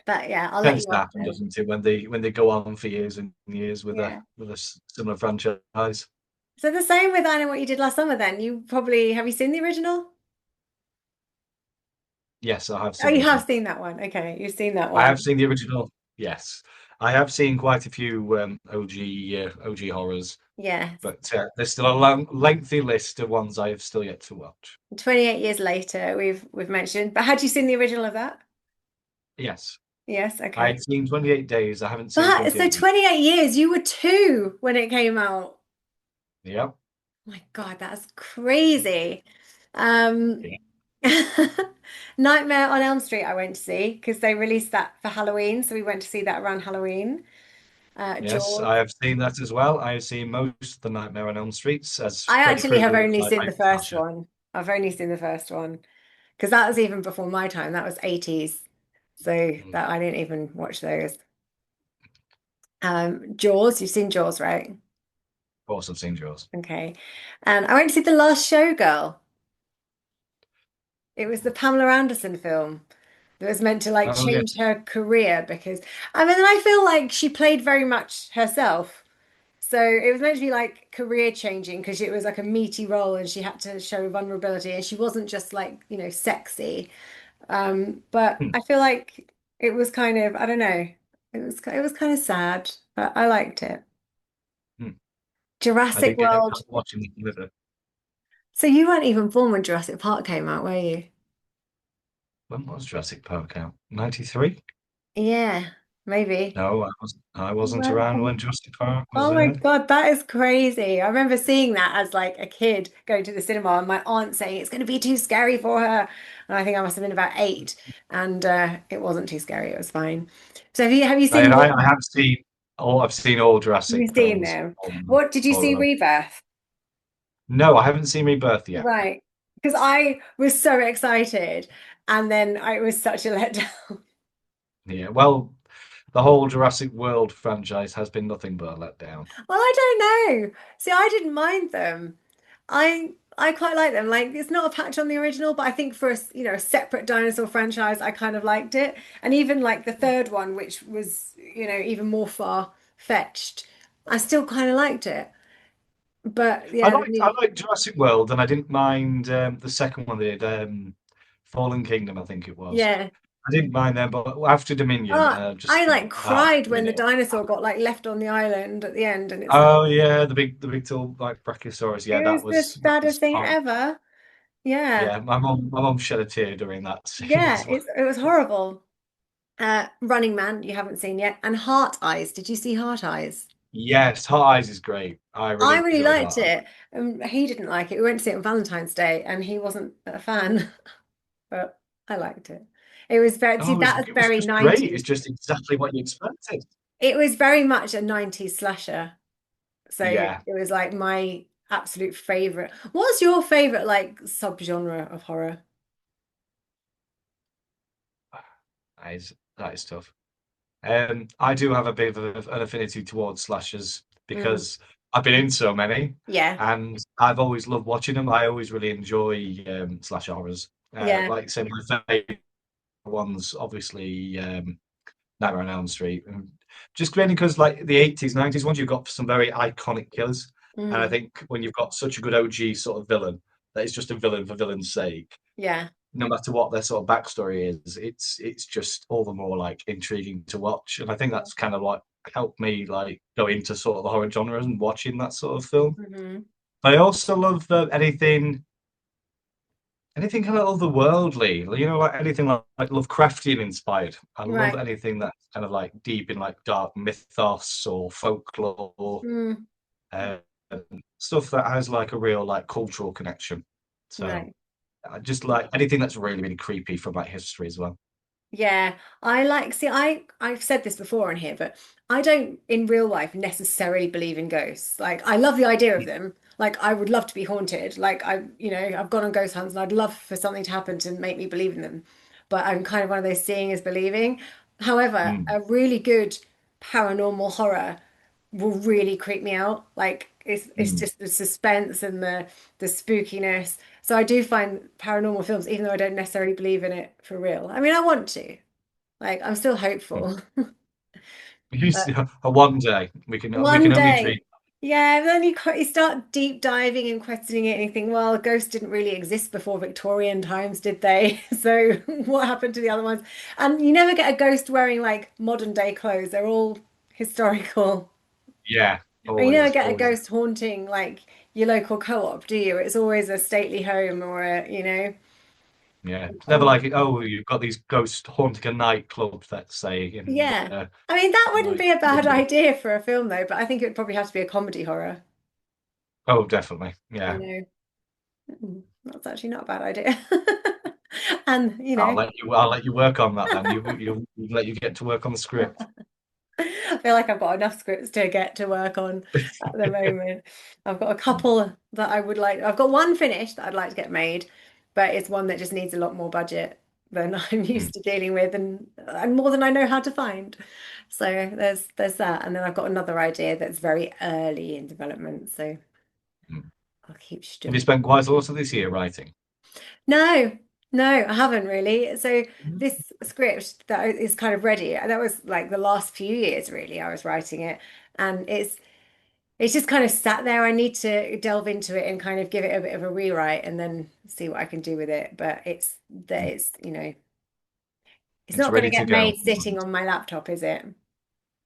But yeah, I'll let Tends you to watch happen, them. doesn't it, when they go on for years and years with a Yeah. similar franchise? So the same with I Know What You Did Last Summer then. You probably have you seen the original? Yes, I have Oh, seen the you have original. seen that one. Okay, you've seen that I have one. seen the original. Yes, I have seen quite a few OG horrors, Yes. but there's still a long, lengthy list of ones I have still yet to watch. 28 years later, we've mentioned. But had you seen the original of that? Yes, Yes, I okay. had seen 28 Days. I haven't seen But so 28 Weeks. 28 years, you were two when it came out. Yeah, My God, that's crazy. Um, yeah. Nightmare on Elm Street, I went to see because they released that for Halloween. So we went to see that around Halloween. Yes, Jaws. I have seen that as well. I have seen most of the Nightmare on Elm Streets as I Freddy actually have Krueger was only my seen the favorite first slasher. one. I've only seen the first one because that was even before my time. That was 80s. So Mm, that I didn't even watch those. Jaws, you've seen Jaws, right? of course, I've seen yours. Okay. And I went to see The Last Showgirl. It was the Pamela Anderson film that was meant to like Oh change yes. her career because I mean, I feel like she played very much herself. So it was meant to be like career changing because it was like a meaty role and she had to show vulnerability and she wasn't just like, sexy. But Hmm, I feel like it was kind of, I don't know, it was kind of sad, but I liked it. hmm. I Jurassic did get World. watching it with her. So you weren't even born when Jurassic Park came out, were you? When was Jurassic Park out? 93? Yeah, maybe. No, I You wasn't weren't around when born. Jurassic Park was Oh my aired. God, that is crazy. I remember seeing that as like a kid going to the cinema and my aunt saying it's going to be too scary for her. And I think I must have been about 8 and it wasn't too scary. It was fine. So have you I, seen I, more? I have seen I've seen all You've Jurassic seen films. them. What did you All of see them. Rebirth? No, I haven't seen Rebirth yet. Right. Because I was so excited and then it was such a letdown. Yeah, well, the whole Jurassic World franchise has been nothing but a letdown. Well, I don't know. See, I didn't mind them. I quite like them. Like it's not a patch on the original, but I think for a separate dinosaur franchise, I kind of liked it. And even like the third one, which was, even more far-fetched, I still kind of liked it. But I yeah, the liked I new, liked Jurassic World, and I didn't mind the second one they did, Fallen Kingdom, I think it was. yeah. I didn't mind them, but after Dominion, Oh, just I like cried you when the know. dinosaur got like left on the island at the end, and it's like Oh yeah, the big tall like Brachiosaurus. Yeah, it was the that saddest was thing horrible. ever. Yeah, Yeah, my mum shed a tear during that scene yeah. as well. It was horrible. Running Man, you haven't seen yet, and Heart Eyes. Did you see Heart Eyes? Yes, Hot Eyes is great. I I really really enjoyed liked Hot Eyes. it. He didn't like it. We went to see it on Valentine's Day, and he wasn't a fan, but I liked it. It was very, see, Oh, that was it was very just great. It's 90s. just exactly what you expected. It was very much a 90s slasher. So it Yeah, was like my absolute favorite. What's your favorite like subgenre of horror? that is tough. I do have a bit of an affinity towards slashers Mm, because I've been in so many, yeah, and I've always loved watching them. I always really enjoy slasher horrors. yeah, Like I said, my favorite ones, obviously, Nightmare on Elm Street. And just mainly because, like the 80s, 90s ones, you've got some very iconic killers, and I mm, think when you've got such a good OG sort of villain that is just a villain for villain's sake, yeah. no matter what their sort of backstory is, it's just all the more like intriguing to watch. And I think that's kind of like helped me like go into sort of the horror genre and watching that sort of film. Hmm. But I also love anything kind of otherworldly, like anything like Lovecraftian inspired. I love Right. anything that's kind of like deep in like dark mythos or folklore, Mm, uh, stuff that has like a real like cultural connection. So right. I just like anything that's really, really creepy from like history as well. Yeah, see, I've said this before on here, but I don't in real life necessarily believe in ghosts. Like I love the idea of them. Like I would love to be haunted. Like I've gone on ghost hunts and I'd love for something to happen to make me believe in them. But I'm kind of one of those seeing is believing. However, Mm, a really good paranormal horror will really creep me out. Like it's mm. just the suspense and the spookiness. So I do find paranormal films, even though I don't necessarily believe in it for real. I mean, I want to. Like, I'm still Mm. hopeful. But One day we can one only dream. day, yeah, then you start deep diving and questioning it and you think, well, ghosts didn't really exist before Victorian times, did they? So what happened to the other ones? And you never get a ghost wearing like modern day clothes. They're all historical. Yeah, And you never always, get a always. ghost haunting like your local co-op, do you? It's always a stately home or Yeah, it's never oh like, oh, you've got these ghosts haunting a nightclub, let's say, and yeah. I mean, that wouldn't like, be a bad idea for a film though, but I think it would probably have to be a comedy horror. oh, definitely, You yeah. know, that's actually not a bad idea. And I'll let you work on that then. You let you get to work on the script. I feel like I've got enough scripts to get to work on at the moment. I've got a couple that I would like. I've got one finished that I'd like to get made, but it's one that just needs a lot more budget than I'm Mm, used to dealing with and more than I know how to find. So there's that. And then I've got another idea that's very early in development. So mm. I'll keep Have you stewing. spent quite a lot of this year writing? No, no, I haven't really. So Mhm. this script that is kind of ready, that was like the last few years really I was writing it. And it's just kind of sat there. I need to delve into it and kind of give it a bit of a rewrite and then see what I can do with it. But it's It's not going to ready to get go. made sitting on my laptop, is it?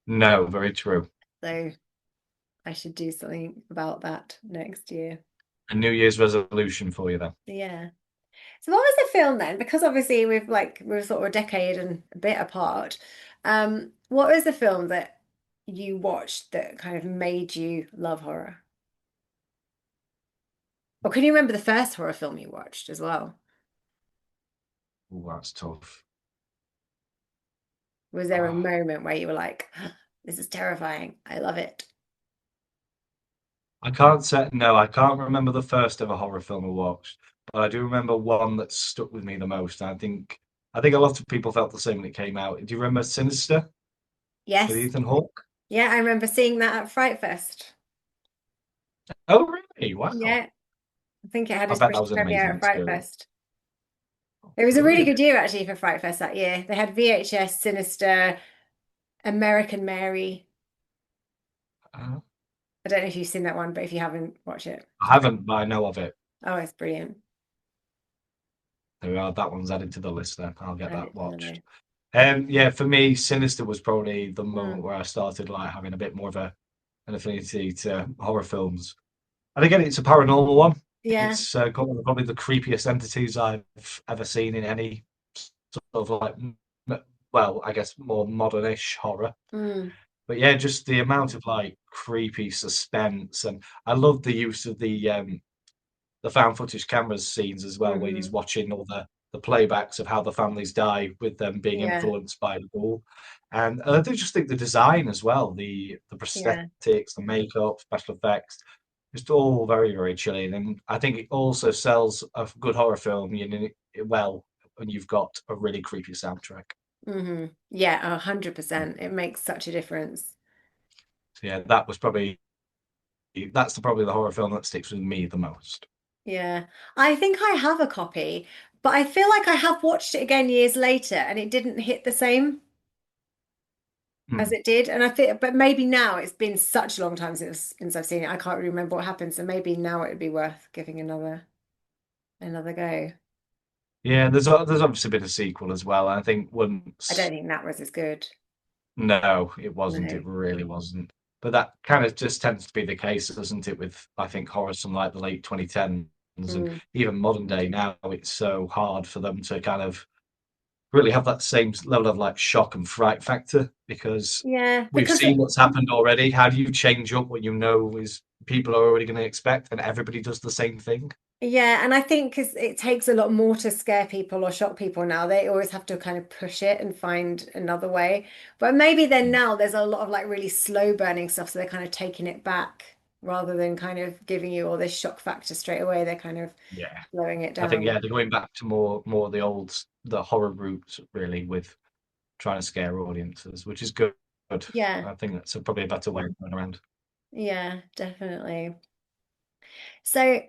No, very true. So I should do something about that next year. A New Year's resolution for you then. Yeah. So what was the film then? Because obviously we're sort of a decade and a bit apart. What was the film that you watched that kind of made you love horror? Or can you remember the first horror film you watched as well? Oh, that's tough. Was there a Oh, moment where you were like, this is terrifying. I love it. I can't say no. I can't remember the first ever horror film I watched, but I do remember one that stuck with me the most. I think a lot of people felt the same when it came out. Do you remember Sinister with Yes. Ethan Hawke? Yeah, I remember seeing that at Fright Fest. Oh, really? Wow. Yeah, I think it had I its bet that British was an premiere amazing at Fright experience. Fest. It was a really Brilliant. good year actually for Fright Fest that year. They had VHS, Sinister, American Mary. Uh, I don't know if you've seen that one, but if you haven't, watch it. I haven't, but I know of it. Oh, it's brilliant. There we are. That one's added to the list then. I'll get And that it's watched. Yeah, for me, Sinister was probably the moment mm, where I started like having a bit more of an affinity to horror films. And again, it's a paranormal one. yeah. It's got one of probably the creepiest entities I've ever seen in any sort of like, well, I guess more modernish horror. Mm, But yeah, just the amount of like creepy suspense, and I love the use of the found footage cameras scenes as well, where he's hmm. watching all the playbacks of how the families die with them being Yeah. influenced by the ball. And I do just think the design as well, the Yeah. prosthetics, the makeup, special effects, just all very, very chilling. And I think it also sells a good horror film, well, when you've got a really creepy soundtrack. Yeah, 100%. It makes such a difference. So yeah, probably the horror film that sticks with me the most. Yeah. I think I have a copy, but I feel like I have watched it again years later and it didn't hit the same as Hmm. it did. And I feel, but maybe now it's been such a long time since I've seen it. I can't really remember what happened. So maybe now it would be worth giving another go. Yeah, there's obviously been a sequel as well. I think I don't once think that was as good. No, it wasn't. No. It really wasn't. But that kind of just tends to be the case, doesn't it, with I think horrors from like the late 2010s and Mm. even modern day now, it's so hard for them to kind of really have that same level of like shock and fright factor because Yeah, we've seen what's happened already. How do you change up what you know is people are already going to expect and everybody does the same thing? yeah, and I think 'cause it takes a lot more to scare people or shock people now. They always have to kind of push it and find another way. But maybe then Mm. now there's a lot of like really slow burning stuff, so they're kind of taking it back rather than kind of giving you all this shock factor straight away. They're kind of Yeah. slowing it I think down. yeah, they're going back to more of the horror roots really with trying to scare audiences, which is good. Yeah, I think that's probably a better way of going around. yeah, definitely. So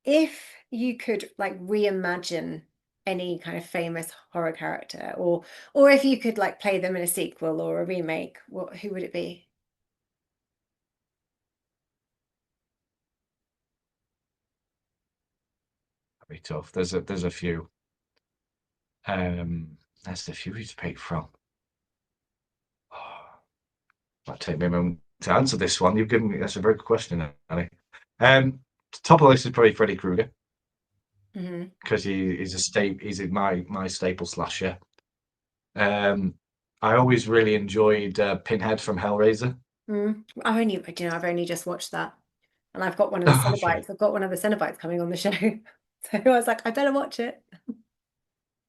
if you could like reimagine any kind of famous horror character or if you could like play them in a sequel or a remake, who would it be? That'd be tough. There's a few. There's a few to pick from. Might take me a moment to answer this one. You've given me that's a very good question, Annie. Um, Top of the list is probably Freddy Krueger Hmm. because he's a he's my staple slasher. Um, I always really enjoyed Pinhead from Hellraiser. Mm. I've only just watched that, and I've got one of the Cenobites. I've got one of the Cenobites coming on the show, so I was like, I better watch it.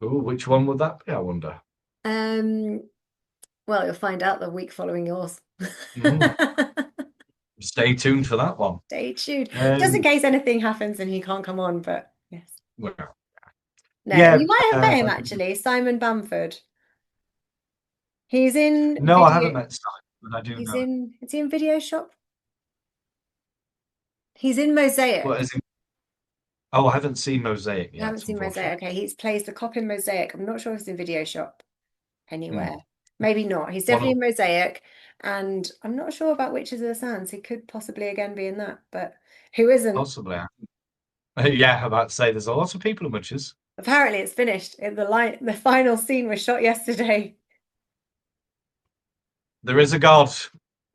Ooh, which one would that be? I wonder. Um, well, you'll find out the week following yours. Mm, stay tuned for that one. Stay tuned, just in Um, case anything happens and he can't come on. But yes, well, no, yeah. you might have met him actually, Simon Bamford. He's in No, I haven't video. met Simon, but I do He's know. in. Is he in Video Shop? He's in What Mosaic. is it? Oh, I haven't seen Mosaic I haven't yet, seen unfortunately. Mosaic. Okay, he plays the cop in Mosaic. I'm not sure if he's in Video Shop anywhere. Hmm. Maybe not. He's One definitely of in Mosaic, and I'm not sure about Witches of the Sands. He could possibly again be in that, but who isn't? possibly. Yeah, I'm about to say there's a lot of people in witches. Apparently, it's finished. The final scene was shot yesterday. There is a god.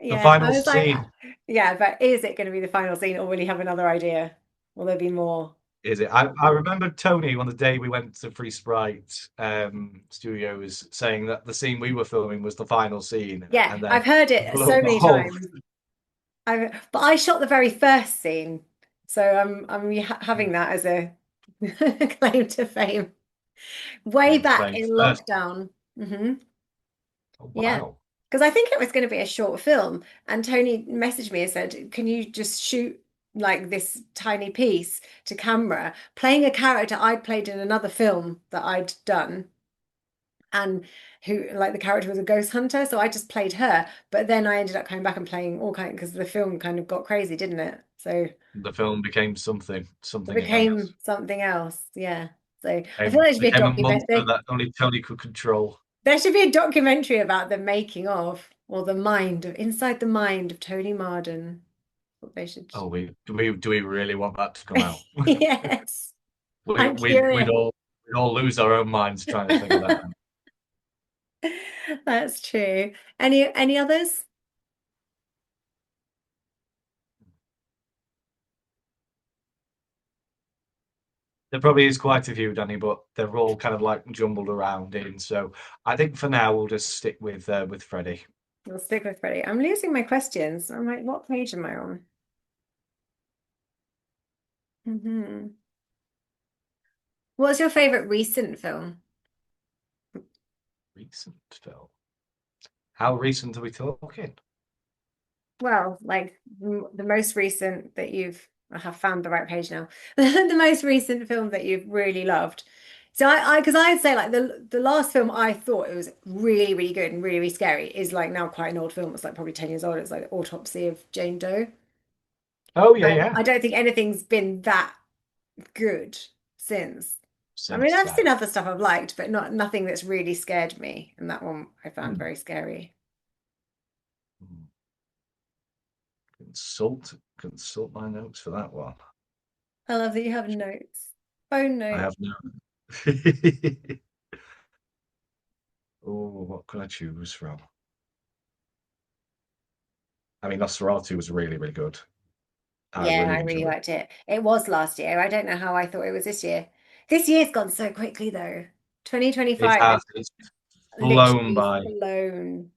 The Yeah, I final was like, scene. yeah, but is it going to be the final scene, or will he have another idea? Will there be more? Is it? I remember Tony on the day we went to Free Sprite Studios saying that the scene we were filming was the final scene, Yeah, and I've then heard it lo and so many behold, times. But I shot the very first scene, so I'm having that as a claim to fame. Way came to back fame in first. lockdown. Oh, Yeah. wow, Because I think it was going to be a short film, and Tony messaged me and said, "Can you just shoot like this tiny piece to camera, playing a character I'd played in another film that I'd done, and who like the character was a ghost hunter, so I just played her. But then I ended up coming back and playing all kind because the film kind of got crazy, didn't it? So the film became it something else. became something else. Yeah. So I feel Became, like there should be a became a document. monster that only Tony could control. There should be a documentary about the making of, or the mind of, inside the mind of Tony Marden. What they should. Oh, we really want that to come out? Yes, we I'm we curious. we'd all lose our own minds trying to figure that out. That's true. Any others? There probably is quite a few, Danny, but they're all kind of like jumbled around in. So I think for now we'll just stick with Freddie. We'll stick with Freddie. I'm losing my questions. I'm like, what page am I on? What's your favorite recent film? Recent film. How recent are we talking? Well, like the most recent that I have found the right page now. The most recent film that you've really loved. So because I'd say like the last film I thought it was really, really good and really, really scary is like now quite an old film. It's like probably 10 years old. It's like Autopsy of Jane Doe. Oh yeah, And yeah. I don't think anything's been that good since. I mean, Since I've seen then, other stuff I've liked, but nothing that's really scared me. And that one I found hmm, very scary. consult my notes for that one. I love that you have notes, phone I notes. have no. Oh, what can I choose from? I mean, Nosferatu was really, really good. I Yeah, really I really enjoyed it. liked it. It was last year. I don't know how I thought it was this year. This year's gone so quickly though. It 2025 has. has It's flown literally by. flown.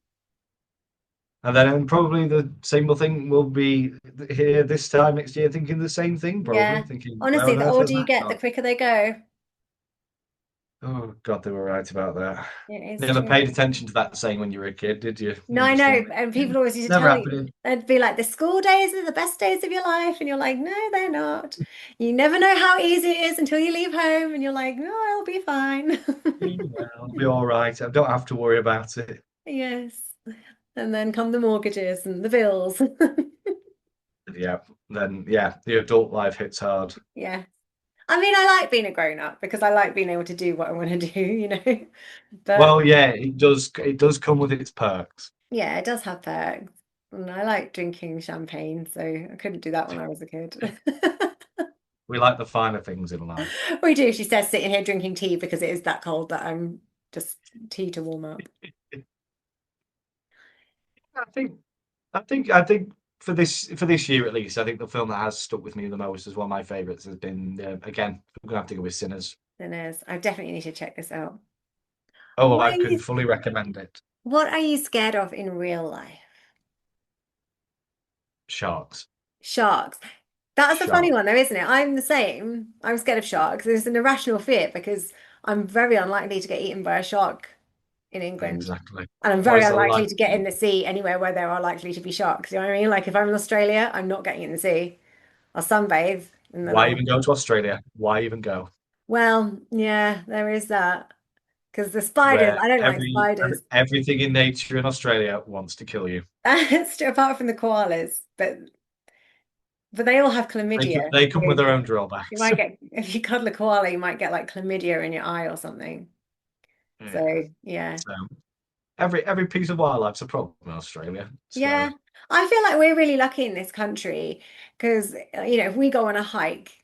And then probably the same thing will be here this time next year, thinking the same thing, probably Yeah. thinking, where Honestly, on the earth has older you that get, the gone? quicker they go. Oh God, they were right about that. It is Never true. paid attention to that saying when you were a kid, did you? No, You I just know. think, And "Yeah, people always used to never tell me, happening." they'd be like, the school days are the best days of your life. And you're like, no, they're not. You never know how easy it is until you leave home. And you're like, no, I'll be fine. Yeah, I'll be all right. I don't have to worry about it. Yes. And then come the mortgages and the bills. Yeah, then yeah, the adult life hits hard. Yeah. I mean, I like being a grown up because I like being able to do what I want to do, But Well, yeah, it does. It does come with its perks. yeah, it does have perks. And I like drinking champagne, so I couldn't do that when I was a kid. We like the finer things in life. We do. She says sitting here drinking tea because it is that cold that I'm just tea to warm up. I think. I think for this year at least, I think the film that has stuck with me the most as one of my favourites has been again. I'm gonna have to go with Sinners. Then there's, I definitely need to check this out. Oh, What I are can you, fully recommend it. what are you scared of in real life? Sharks, Sharks. That's a funny shark, one though, isn't it? I'm the same. I'm scared of sharks. There's an irrational fear because I'm very unlikely to get eaten by a shark in England. exactly. And I'm What very is it unlikely like? to get in the sea anywhere where there are likely to be sharks. You know what I mean? Like if I'm in Australia, I'm not getting in the sea. I'll sunbathe and then Why I'll, even go to Australia? Why even go? well, yeah, there is that. Because the spiders, Where I don't like spiders. everything in nature in Australia wants to kill you. Apart from the koalas, but they all have They chlamydia. come, they So come with their own you drawbacks. might get, if you cuddle a koala, you might get like chlamydia in your eye or something. Yeah. So yeah. So every piece of wildlife's a problem in Australia. Yeah. So I feel like we're really lucky in this country because, if we go on a hike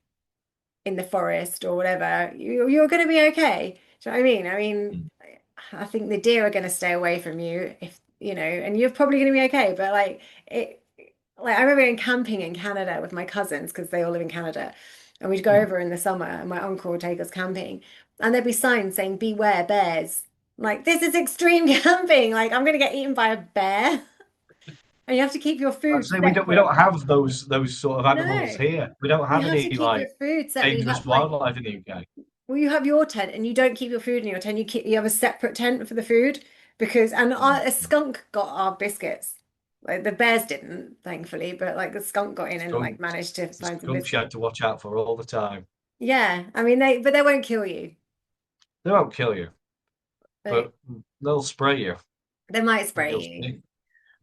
in the forest or whatever, you're going to be okay. Do you know what I mean? mm, I think the deer are going to stay away from you if, and you're probably going to be okay. But it, like I remember going camping in Canada with my cousins because they all live in Canada, and we'd go mm. over in the summer, and my uncle would take us camping, and there'd be signs saying "Beware bears." I'm like, this is extreme camping. Like I'm going to get eaten by a bear, and you have to keep your I'd food say we don't separate. have those sort of animals No, here. We don't you have have to any keep your like food separate. You dangerous have like wildlife in the UK. Well, you have your tent and you don't keep your food in your tent. You have a separate tent for the food because a Mm. skunk got our biscuits. Like the bears didn't, thankfully, but like the skunk got in and like Skunk, managed to it's a find some skunk you biscuits. had to watch out for all the time. Yeah, I mean they won't kill you. They won't kill you, They but they'll spray you. they might And spray you'll you. see.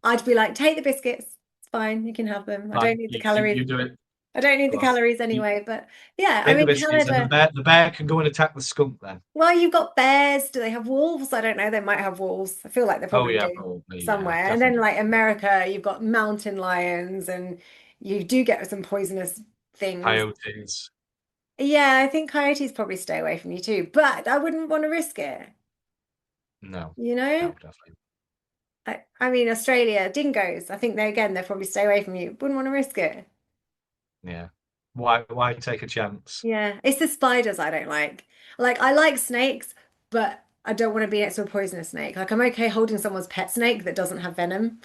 I'd be like, take the biscuits. It's fine, you can have them. I don't Fine, need the you calories. do it. I don't need the Go on. calories You anyway. But yeah, I take the mean biscuits, and Canada. the bear can go and attack the skunk then. Well, you've got bears. Do they have wolves? I don't know. They might have wolves. I feel like they Oh probably yeah, do probably, yeah, somewhere. And then, definitely. like America, you've got mountain lions, and you do get some poisonous things. Coyotes. Yeah, I think coyotes probably stay away from you too, but I wouldn't want to risk it. No, You know? no, definitely. I mean, Australia, dingoes. I think they probably stay away from you. Wouldn't want to risk it. Yeah. Why take a chance? Yeah, it's the spiders I don't like. Like I like snakes, but I don't want to be next to a poisonous snake. Like I'm okay holding someone's pet snake that doesn't have venom,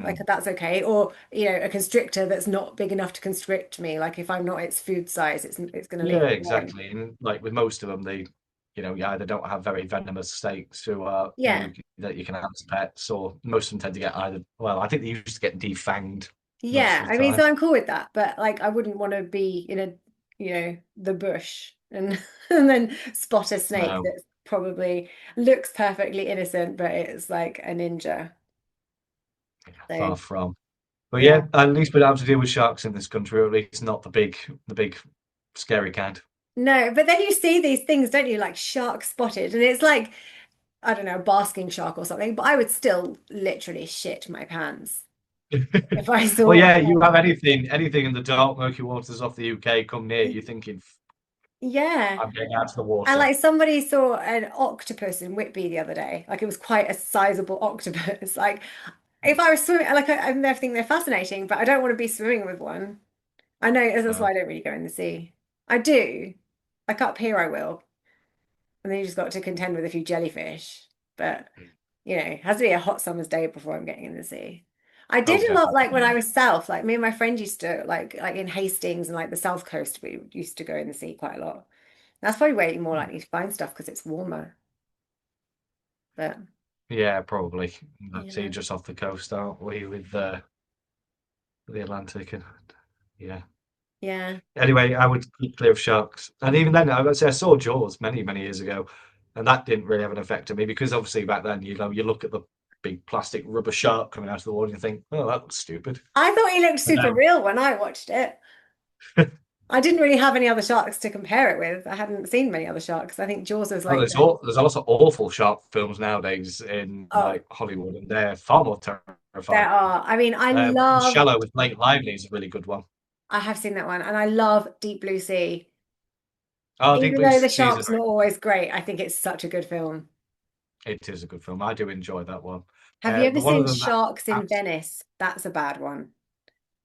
like Mm. that's okay. Or, a constrictor that's not big enough to constrict me. Like if I'm not its food size, it's gonna leave Yeah, me alone. exactly. And like with most of them, you either don't have very venomous snakes who are, Yeah. that you can have as pets, or most of them tend to get either, well, I think they used to get defanged most Yeah. of the I mean, so time. I'm cool with that, but like I wouldn't want to be in the bush and and then spot a snake No, that probably looks perfectly innocent, but it's like a ninja. far So from. But yeah. yeah, at least we don't have to deal with sharks in this country, or at least not the big scary kind. No, but then you see these things, don't you? Like shark spotted, and it's like, I don't know, a basking shark or something, but I would still literally shit my pants if I Well, saw yeah, one. you have anything in the dark, murky waters off the UK come near, you're thinking, Yeah. I'm getting out of the And water. like somebody saw an octopus in Whitby the other day. Like it was quite a sizable octopus. Like if I was swimming, like I think they're fascinating, but I don't want to be swimming with one. I know that's why No. I don't really go in the sea. I do. Like up here I will. And then you just got to contend with a few jellyfish. But it has to be a hot summer's day before I'm getting in the sea. I Oh, did a lot like when I definitely. was south, like me and my friend used to like in Hastings and like the south coast, we used to go in the sea quite a lot. That's probably where you're more likely to find stuff because it's warmer. But Yeah, probably. That's yeah, just off the coast, aren't we, with the Atlantic and yeah. yeah. Anyway, I would keep clear of sharks. And even then, I would say I saw Jaws many, many years ago, and that didn't really have an effect on me because obviously back then, you look at the big plastic rubber shark coming out of the water and you think, oh, that looks stupid. I thought he looked And super then, real when I watched it. I didn't really have any other sharks to compare it with. I hadn't seen many other sharks. I think Jaws was oh, like there's a lot of awful shark films nowadays in oh, like Hollywood, and they're far more there terrifying. are. I mean, Shallow with Blake Lively is a really good one. I have seen that one, and I love Deep Blue Sea. Oh, Deep Even Blue though the Sea is a shark's very not good one. always great, I think it's such a good film. It is a good film. I do enjoy that one. Have you ever But one of seen them that Sharks in abs- Venice? That's a bad one.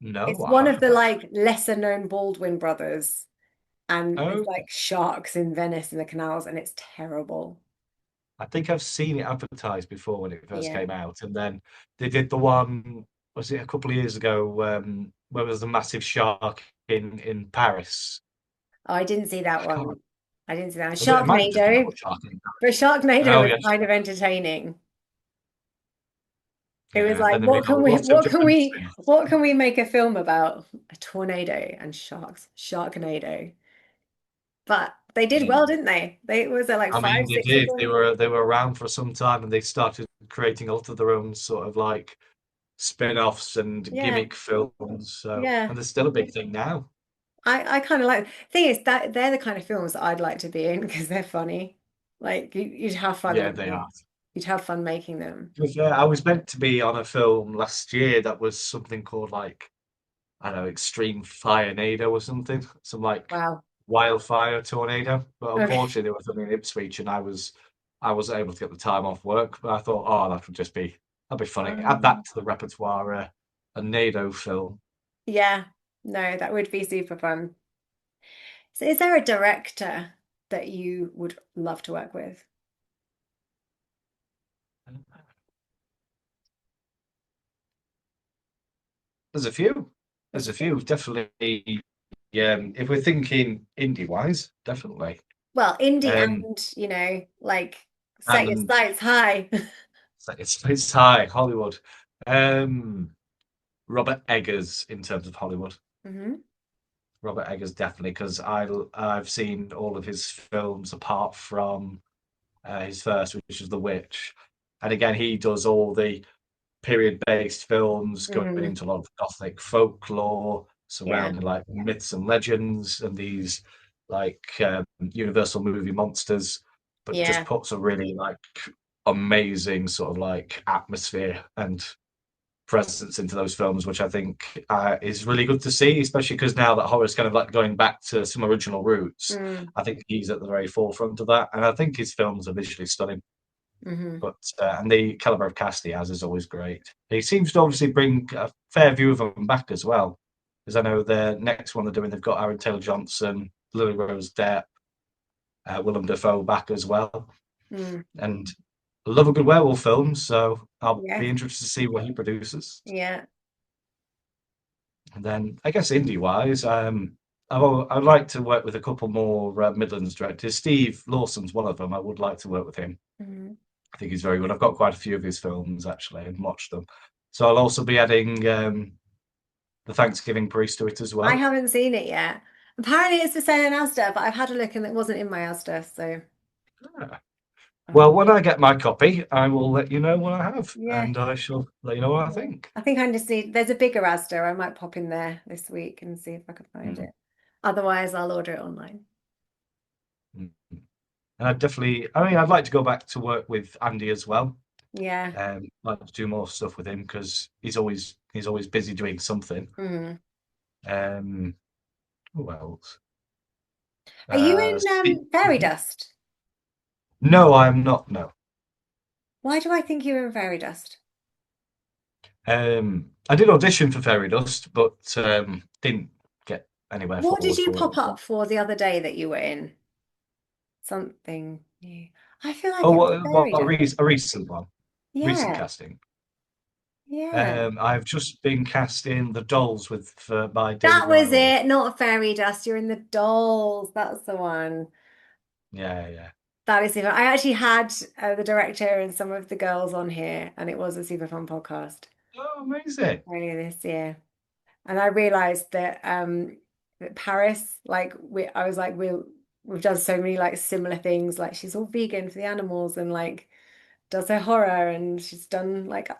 no, It's I one of the haven't actually. like lesser known Baldwin brothers, and it's Oh, like sharks in Venice in the canals, and it's terrible. I think I've seen it advertised before when it first Yeah. came out, and then they did the one. Was it a couple of years ago? Where there was a massive shark in Paris. Oh, I didn't see that I can't. one. I didn't see that one. It might have just been Sharknado, called Shark in but Paris. Sharknado Oh was yes, kind of entertaining. It was yeah. like, Then they made lots of different things. what can we make a film about? A tornado and sharks, Sharknado. But they did well, Mm. didn't they? They was there like I five, mean, they six of did. They them. were they were around for some time, and they started creating a lot of their own sort of like spin-offs and Yeah, gimmick films. So, yeah. and they're still a big thing now. I kind of like thing is that they're the kind of films that I'd like to be in because they're funny. Like you'd have fun Yeah, with they them. are. You'd have fun making them. To be fair, I was meant to be on a film last year that was something called like I don't know, Extreme Firenado or something, some like Wow. wildfire tornado. But Okay. unfortunately, they were filming in Ipswich, and I wasn't able to get the time off work. But I thought, oh, that'd be funny. Add that Um, to the repertoire, a NATO film. yeah. No, that would be super fun. So is there a director that you would love to work with? There's a few. There's There's a a few. few, definitely. Yeah, if we're thinking indie wise, definitely. Well, indie Um, and, like set your and sights high. it's high Hollywood. Um, Robert Eggers in terms of Hollywood. Hmm. Robert Eggers definitely because I've seen all of his films apart from his first, which is The Witch, and again he does all the period-based films going Hmm. into a lot of gothic folklore Yeah. surrounding like myths and legends and these like Universal movie monsters, but just Yeah. puts a really like amazing sort of like atmosphere and presence into those films, which I think is really good to see, especially because now that horror's kind of like going back to some original roots. Mm. I think he's at the very forefront of that, and I think his films are visually stunning. Hmm. But and the caliber of cast he has is always great. He seems to obviously bring a fair view of them back as well, because I know the next one they're doing, they've got Aaron Taylor Johnson, Lily Rose Depp, Willem Dafoe back as well, Mm. and I love a good werewolf film, so I'll Yeah. be interested to see what he produces. Yeah. And then I guess indie wise, I'd like to work with a couple more Midlands directors. Steve Lawson's one of them. I would like to work with him. Hmm. I think he's very good. I've got quite a few of his films actually and watched them. So I'll also be adding the Thanksgiving Priest to it as I well. haven't seen it yet. Apparently it's for sale in Asda, but I've had a look and it wasn't in my Asda, so Yeah. Well, um, when I get my copy, I will let you know what I have, yeah. and I shall let you know what I Yeah. think. I think I just need, there's a bigger Asda. I might pop in there this week and see if I can find Mm, it. Otherwise, I'll order it online. mm. And I mean, I'd like to go back to work with Andy as well. Yeah. Like to do more stuff with him because he's always busy doing something. Hmm. Um, who else? Are you Steve. in Fairy Dust? No, I'm not. No. Why do I think you were in Fairy Dust? I did audition for Fairy Dust, but didn't get anywhere What did forward you for pop it. up for the other day that you were in? Something new. I feel like Oh, it was Fairy Dust. a recent one, recent Yeah. casting. Yeah. I've just been cast in The Dolls by David That was Riley. it, not Fairy Dust. You're in the dolls. That's the one. Yeah, yeah. That is super. I actually had the director and some of the girls on here, and it was a super fun podcast Oh, amazing. earlier this year. And I realized that Paris, I was like, we've done so many like similar things. Like she's all vegan for the animals and like does her horror and she's done like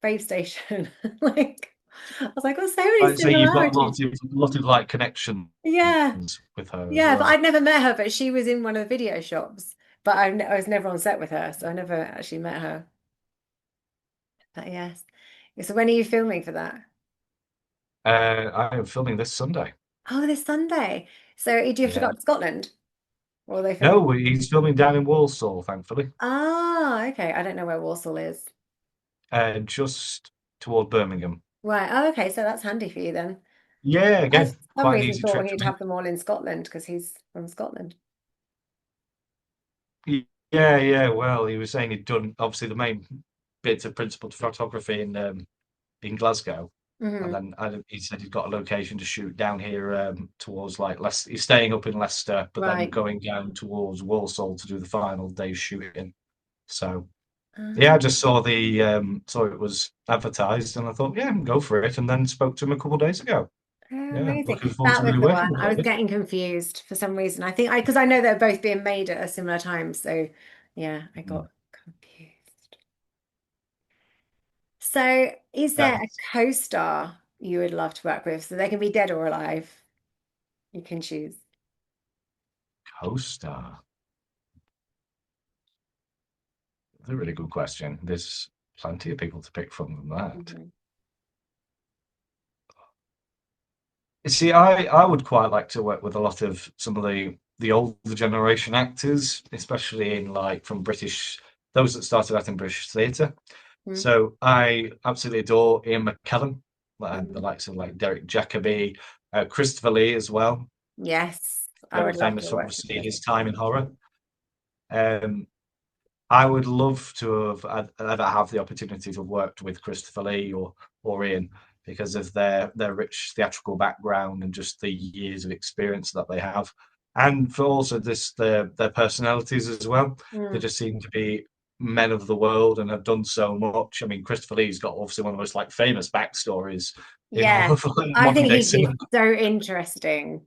Fave Station. Like I was like, oh, so many I'd say you've got similarities. lots of like connections Yeah. with her as Yeah, but well. I'd never met her, but she was in one of the video shops. But I was never on set with her, so I never actually met her. But yes. So when are you filming for that? I am filming this Sunday. Oh, this Sunday. So do you have to go Yeah. up to Scotland? Or are they filming? No, he's filming down in Walsall, thankfully. Ah, okay. I don't know where Warsaw is. just toward Birmingham. Right. Oh, okay. So that's handy for you then. Yeah, I for again, some quite an reason easy thought trip he'd to have them all in Scotland because he's from Scotland. make. Yeah, yeah. Well, he was saying he'd done obviously the main bits of principal photography in Glasgow, and Hmm. then he said he's got a location to shoot down here towards like Leicester. He's staying up in Leicester, but then Right. going down towards Walsall to do the final day's shooting. So yeah, Ah, I just saw it was advertised, and I thought, yeah, go for it. And then spoke to him a couple of days ago. oh, Yeah, amazing. looking forward That to was maybe the one. working with I was David. getting confused for some reason. I think because I know they're both being made at a similar time. So yeah, I Mm. got confused. So is there a That's co-star you would love to work with? So they can be dead or alive. You can choose. co-star. That's a really good question. There's plenty of people to pick from that. Mhm. You see, I would quite like to work with a lot of some of the older generation actors, especially in like from British, those that started out in British theatre. Mhm. So I absolutely adore Ian McKellen and the Mhm. likes of like Derek Jacobi, Christopher Lee as well. Yes, I Very would love to famous, work with obviously, him. his time in horror. Um, I would love to have ever have the opportunity to have worked with Christopher Lee or Ian because of their rich theatrical background and just the years of experience that they have, and for also this their personalities as well. They Mm. just seem to be men of the world and have done so much. I mean, Christopher Lee's got obviously one of the most like famous backstories in all Yeah, of like, I modern think day he'd cinema. be so interesting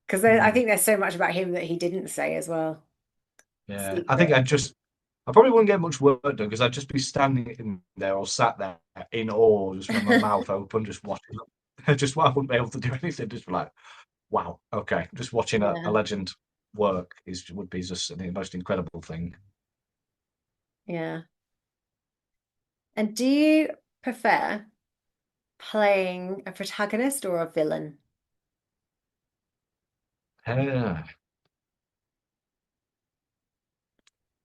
because I Hmm. think there's so much about him that he didn't say as well. Yeah, I think Secret. I probably wouldn't get much work done because I'd just be standing in there or sat there in awe, just with my mouth open, just watching them. Just I wouldn't be able to do anything. Just be like, wow, okay. Just watching a Yeah, legend work would be just the most incredible thing. yeah. And do you prefer playing a protagonist or a villain? Yeah.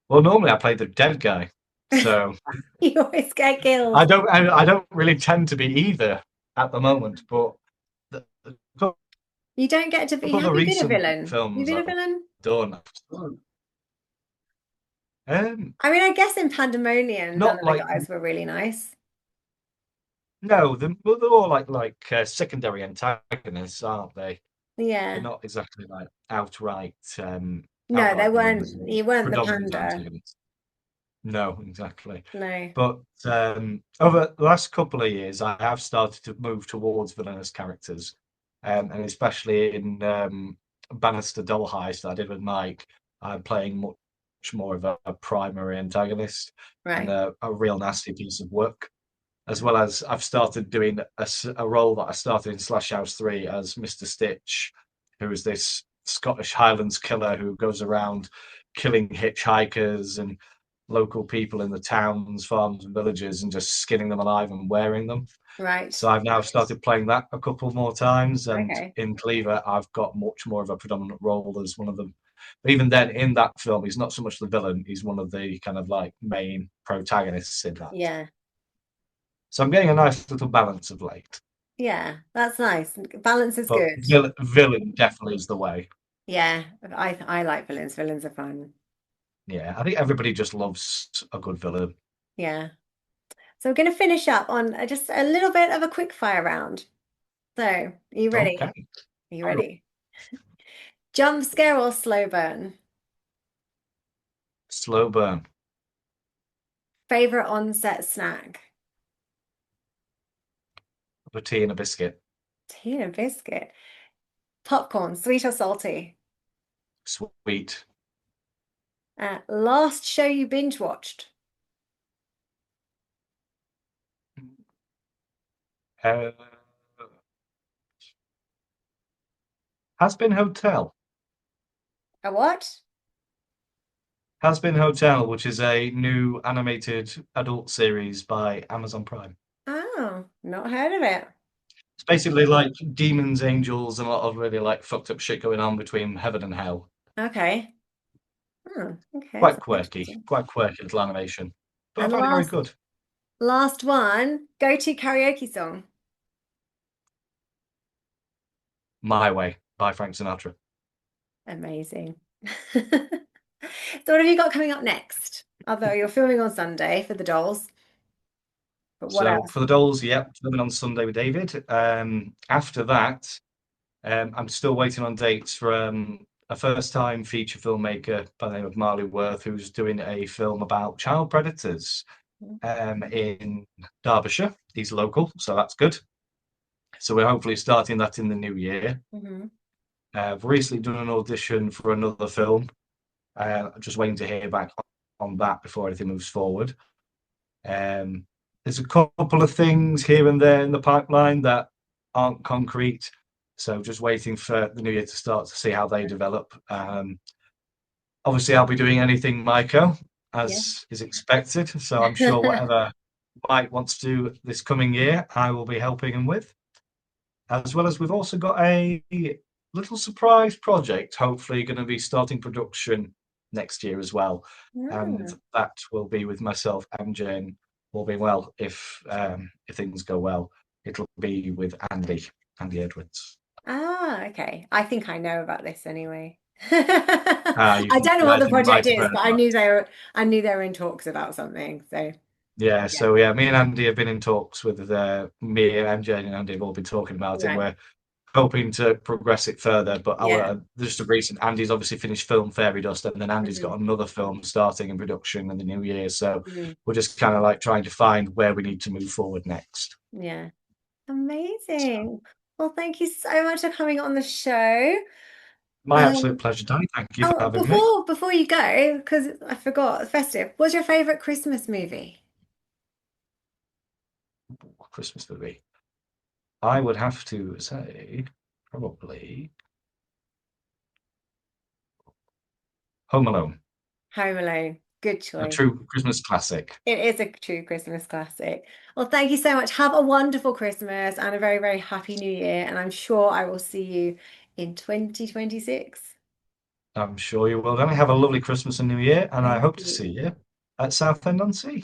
Well, normally I play the dead guy, so You always get killed. I don't really tend to be either at the moment. But the You don't get to be. couple of the Have you been a recent villain? You films been a I've villain? done, um, I mean, I guess in Pandemonium, none not of the like guys were really nice. no, they're all secondary antagonists, aren't they? They're Yeah. not exactly like No, they outright weren't. villains or You weren't the predominant panda. antagonists. No, exactly. No. But over the last couple of years, I have started to move towards villainous characters, and especially in Bannister Doll Heist that I did with Mike, I'm playing much more of a primary antagonist and Right. a real nasty piece of work. As well as I've started doing a role that I started in Slash House 3 as Mr. Stitch, who is this Scottish Highlands killer who goes around killing hitchhikers and local people in the towns, farms, and villages and just skinning them alive and wearing them. Right. So I've now started playing that a couple more times, and Okay. in Cleaver, I've got much more of a predominant role as one of them. But even then, in that film, he's not so much the villain; he's one of the kind of like main protagonists in that. Yeah. So I'm getting a nice little balance of late. Yeah. That's nice. Balance is But good. villain definitely is the way. Yeah. I like villains. Villains are fun. Yeah, I think everybody just loves a good villain. Yeah. So we're going to finish up on just a little bit of a quick fire round. So, are you ready? Okay. Are you ready? Jump scare or slow burn? Slow burn. Favorite on-set snack? A tea and a biscuit. Tea and biscuit. Popcorn, sweet or salty? Sweet. Last show you binge watched? Uh, Has Been Hotel. A what? Has Been Hotel, which is a new animated adult series by Amazon Prime. Oh, not heard of it. It's basically like demons, angels, and a lot of really like fucked up shit going on between heaven and hell. Okay. Okay, sounds interesting. Quite quirky little animation. But I And found it very good. Last one, go-to karaoke song. My Way by Frank Sinatra. Amazing. So what have you got coming up next? Although you're filming on Sunday for the dolls, but what So else? for the dolls, yep, filming on Sunday with David. After that, I'm still waiting on dates for a first-time feature filmmaker by the name of Marley Worth, who's doing a film about child predators in Derbyshire. He's local, so that's good. So we're hopefully starting that in the new year. Mm-hmm. I've recently done an audition for another film. I'm just waiting to hear back on that before anything moves forward. Um, there's a couple of things here and there in the pipeline that aren't concrete, so just waiting for the new year to start to see how they develop. Obviously, I'll be doing anything Maiko, Yeah. as is expected, so I'm sure whatever Mike wants to do this coming year, I will be helping him with. As well as we've also got a little surprise project, hopefully going to be starting production next year as well. And Mm. that will be with myself and Jane, all being well, if things go well. It'll be with Andy Edwards. Ah, okay. I think I know about this anyway. You I can, don't know yeah, what I the think you project might have is, heard but about. I knew they were in talks about something. So Yeah, yeah, so yeah, me and Andy have been in talks with me and MJ and Andy have all been talking about it. And right. we're hoping to progress it further. But Yeah. our just a recent Andy's obviously finished film Fairy Dust, and then Andy's Hmm. got another film starting in production in the new year. So Mm. we're just kind of like trying to find where we need to move forward next. Yeah. Amazing. Well, thank you so much for coming on the show. My absolute Um, pleasure, Danny. Thank you for oh, having me. before you go, because I forgot, festive. What's your favorite Christmas movie? Christmas movie. I would have to say probably Home Alone, Home Alone. Good a choice. true Christmas classic. It is a true Christmas classic. Well, thank you so much. Have a wonderful Christmas and a very, very happy New Year. And I'm sure I will see you in 2026. I'm sure you will. Danny, have a lovely Christmas and New Year, and I Thank hope to you. see you at Southend on Sea.